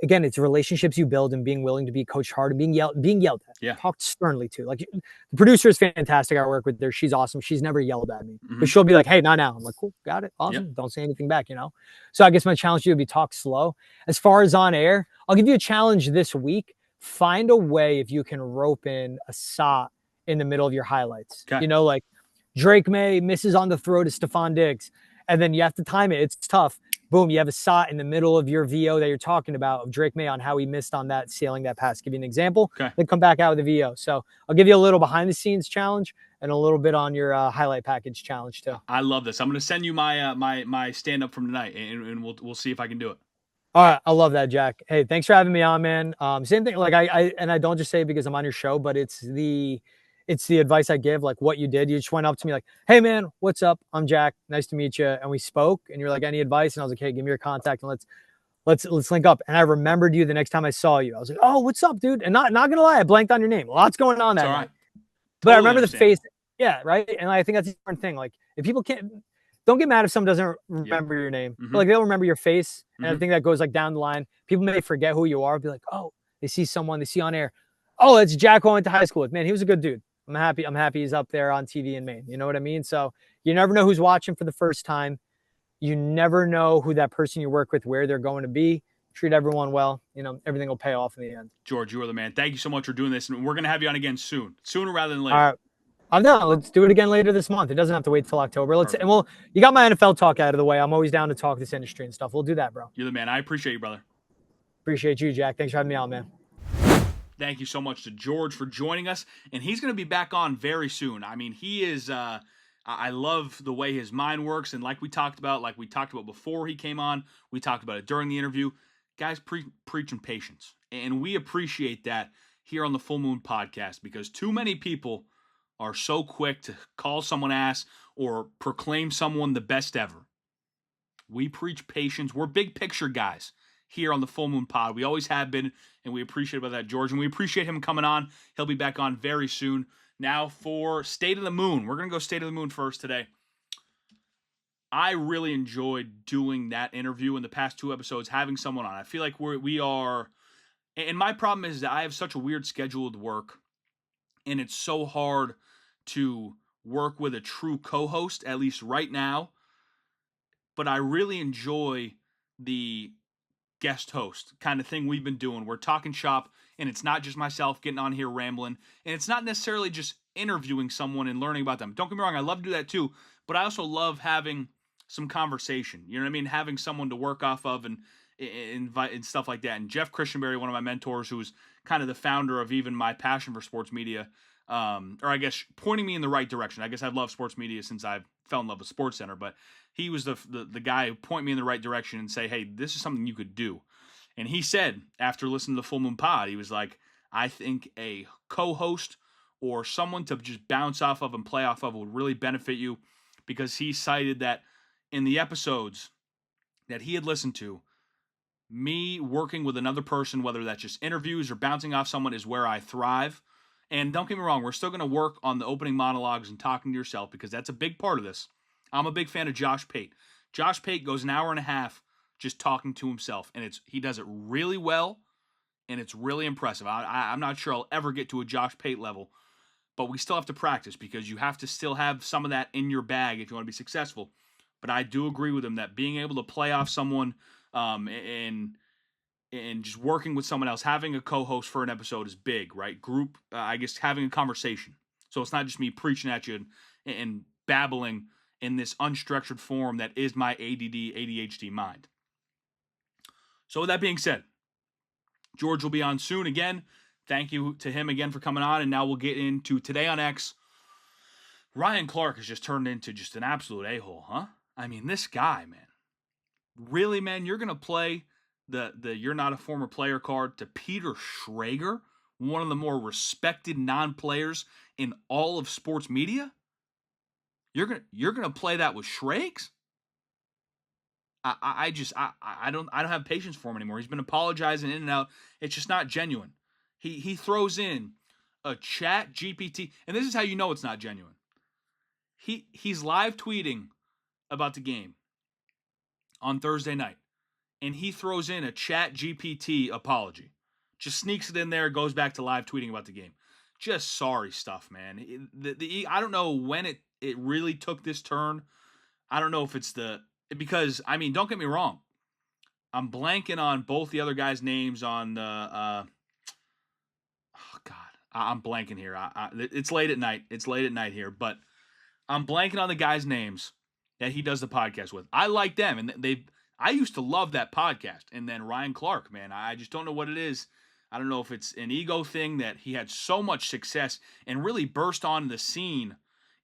Speaker 2: Again, it's relationships you build and being willing to be coached hard and being yelled at.
Speaker 1: Yeah.
Speaker 2: Talked sternly to. Like the producer is fantastic. I work with her. She's awesome. She's never yelled at me,
Speaker 1: Mm-hmm.
Speaker 2: but she'll be like, "Hey, not now." I'm like, "Cool, got it, awesome."
Speaker 1: Yep.
Speaker 2: Don't say anything back, you know. So I guess my challenge to you would be talk slow. As far as on air, I'll give you a challenge this week. Find a way if you can rope in a SOT in the middle of your highlights.
Speaker 1: Okay.
Speaker 2: You know, like Drake May misses on the throw to Stephon Diggs, and then you have to time it. It's tough. Boom, you have a SOT in the middle of your VO that you're talking about of Drake May on how he missed on that, sailing that pass. Give you an example,
Speaker 1: Okay.
Speaker 2: then come back out with a VO. So I'll give you a little behind the scenes challenge and a little bit on your highlight package challenge too.
Speaker 1: I love this. I'm going to send you my my stand up from tonight, and we'll see if I can do it.
Speaker 2: All right, I love that, Jack. Hey, thanks for having me on, man. Same thing. Like I don't just say it because I'm on your show, but it's the advice I give. Like what you did, you just went up to me like, "Hey, man, what's up? I'm Jack. Nice to meet you." And we spoke, and you're like, "Any advice?" And I was like, "Hey, give me your contact and let's link up." And I remembered you the next time I saw you. I was like, "Oh, what's up, dude?" And not gonna lie, I blanked on your name. Lots going on that
Speaker 1: It's all
Speaker 2: night.
Speaker 1: right.
Speaker 2: But I
Speaker 1: Totally
Speaker 2: remember the
Speaker 1: understand.
Speaker 2: face. Yeah, right. And I think that's the important thing. Like if people can't, don't get mad if someone doesn't remember your name.
Speaker 1: Mm-hmm.
Speaker 2: But, like they'll remember your face. And I
Speaker 1: Mm-hmm.
Speaker 2: think that goes like down the line. People may forget who you are. Be like, oh, they see someone they see on air. Oh, it's Jack who I went to high school with. Man, he was a good dude. I'm happy he's up there on TV in Maine. You know what I mean? So you never know who's watching for the first time. You never know who that person you work with, where they're going to be. Treat everyone well. You know, everything will pay off in the end.
Speaker 1: George, you are the man. Thank you so much for doing this, and we're going to have you on again soon, sooner rather than later.
Speaker 2: All right. I'm done. Let's do it again later this month. It doesn't have to wait till October. You got my NFL talk out of the way. I'm always down to talk this industry and stuff. We'll do that, bro.
Speaker 1: You're the man. I appreciate you, brother.
Speaker 2: Appreciate you, Jack. Thanks for having me on, man.
Speaker 1: Thank you so much to George for joining us, and he's going to be back on very soon. I mean, he is. I love the way his mind works, and like we talked about before he came on, we talked about it during the interview. Guys, preaching patience, and we appreciate that here on the Full Moon Podcast because too many people are so quick to call someone ass or proclaim someone the best ever. We preach patience. We're big picture guys here on the Full Moon Pod. We always have been, and we appreciate about that, George. And we appreciate him coming on. He'll be back on very soon. Now for State of the Moon. We're going to go State of the Moon first today. I really enjoyed doing that interview in the past 2 episodes, having someone on. I feel like we are, and my problem is that I have such a weird schedule with work, and it's so hard to work with a true co-host, at least right now. But I really enjoy the guest host kind of thing we've been doing. We're talking shop, and it's not just myself getting on here rambling, and it's not necessarily just interviewing someone and learning about them. Don't get me wrong, I love to do that too, but I also love having some conversation. You know what I mean? Having someone to work off of and invite and stuff like that. And Jeff Christianberry, one of my mentors, who's kind of the founder of even my passion for sports media, or I guess pointing me in the right direction. I guess I've loved sports media since I fell in love with Sports Center, but he was the guy who point me in the right direction and say, hey, this is something you could do. And he said, after listening to the Full Moon Pod, he was like, I think a co-host or someone to just bounce off of and play off of would really benefit you, because he cited that in the episodes that he had listened to, me working with another person, whether that's just interviews or bouncing off someone, is where I thrive. And don't get me wrong, we're still going to work on the opening monologues and talking to yourself, because that's a big part of this. I'm a big fan of Josh Pate. Josh Pate goes an hour and a half just talking to himself, and he does it really well, and it's really impressive. I'm not sure I'll ever get to a Josh Pate level, but we still have to practice, because you have to still have some of that in your bag if you want to be successful. But I do agree with him that being able to play off someone and just working with someone else, having a co-host for an episode is big, right? Group, I guess, having a conversation. So it's not just me preaching at you and babbling in this unstructured form that is my ADD, ADHD mind. So with that being said, George will be on soon again. Thank you to him again for coming on. And now we'll get into Today on X. Ryan Clark has just turned into just an absolute a-hole, huh? I mean, this guy, man. Really, man, you're going to play the you're not a former player card to Peter Schrager, one of the more respected non-players in all of sports media? You're gonna play that with Schrags? I don't have patience for him anymore. He's been apologizing in and out. It's just not genuine. He throws in a chat GPT, and this is how you know it's not genuine. He's live tweeting about the game on Thursday night, and he throws in a chat GPT apology. Just sneaks it in there, goes back to live tweeting about the game. Just sorry stuff, man. I don't know when it really took this turn. I don't know if it's because, I mean, don't get me wrong. I'm blanking on both the other guys' names on the, oh God, I'm blanking here. It's late at night. It's late at night here, but I'm blanking on the guys' names that he does the podcast with. I like them, and I used to love that podcast. And then Ryan Clark, man, I just don't know what it is. I don't know if it's an ego thing that he had so much success and really burst onto the scene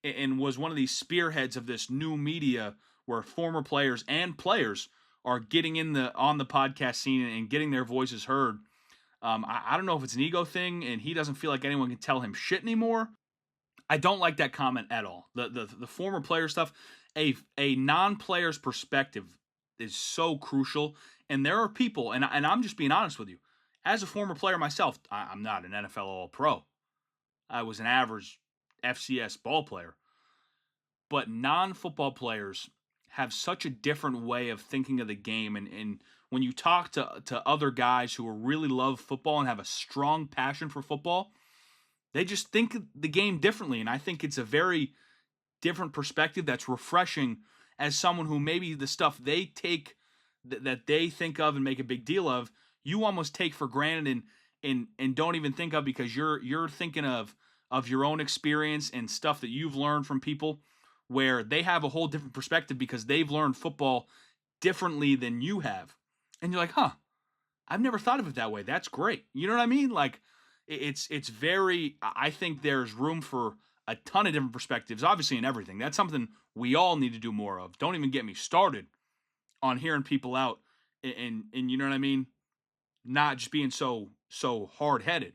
Speaker 1: and was one of these spearheads of this new media where former players and players are getting on the podcast scene and getting their voices heard. I don't know if it's an ego thing and he doesn't feel like anyone can tell him shit anymore. I don't like that comment at all. The former player stuff, a non-player's perspective is so crucial. And there are people, and I'm just being honest with you, as a former player myself, I'm not an NFL All-Pro. I was an average FCS ball player. But non-football players have such a different way of thinking of the game. And when you talk to other guys who really love football and have a strong passion for football, they just think of the game differently. And I think it's a very different perspective that's refreshing as someone who maybe the stuff they take that they think of and make a big deal of, you almost take for granted and don't even think of, because you're thinking of your own experience and stuff that you've learned from people where they have a whole different perspective because they've learned football differently than you have. And you're like, huh, I've never thought of it that way. That's great. You know what I mean? Like, it's very, I think there's room for a ton of different perspectives, obviously in everything. That's something we all need to do more of. Don't even get me started on hearing people out and you know what I mean? Not just being so hard-headed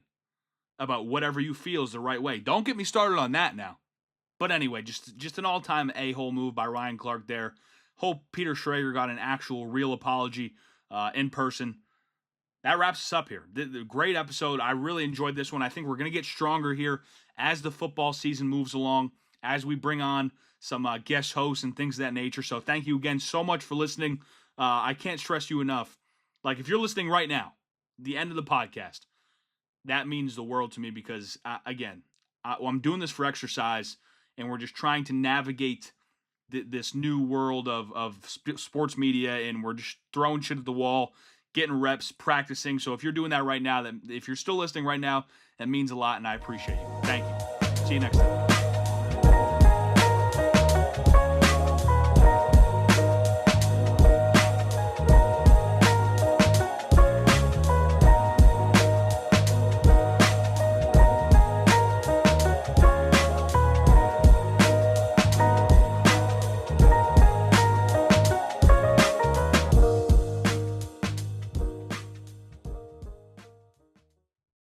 Speaker 1: about whatever you feel is the right way. Don't get me started on that now. But anyway, just an all-time a-hole move by Ryan Clark there. Hope Peter Schrager got an actual real apology in person. That wraps us up here. The great episode. I really enjoyed this one. I think we're going to get stronger here as the football season moves along, as we bring on some guest hosts and things of that nature. So thank you again so much for listening. I can't stress you enough. Like, if you're listening right now, the end of the podcast, that means the world to me because, again, I'm doing this for exercise, and we're just trying to navigate this new world of sports media, and we're just throwing shit at the wall, getting reps, practicing. So if you're doing that right now, if you're still listening right now, that means a lot, and I appreciate you. Thank you. See you next time.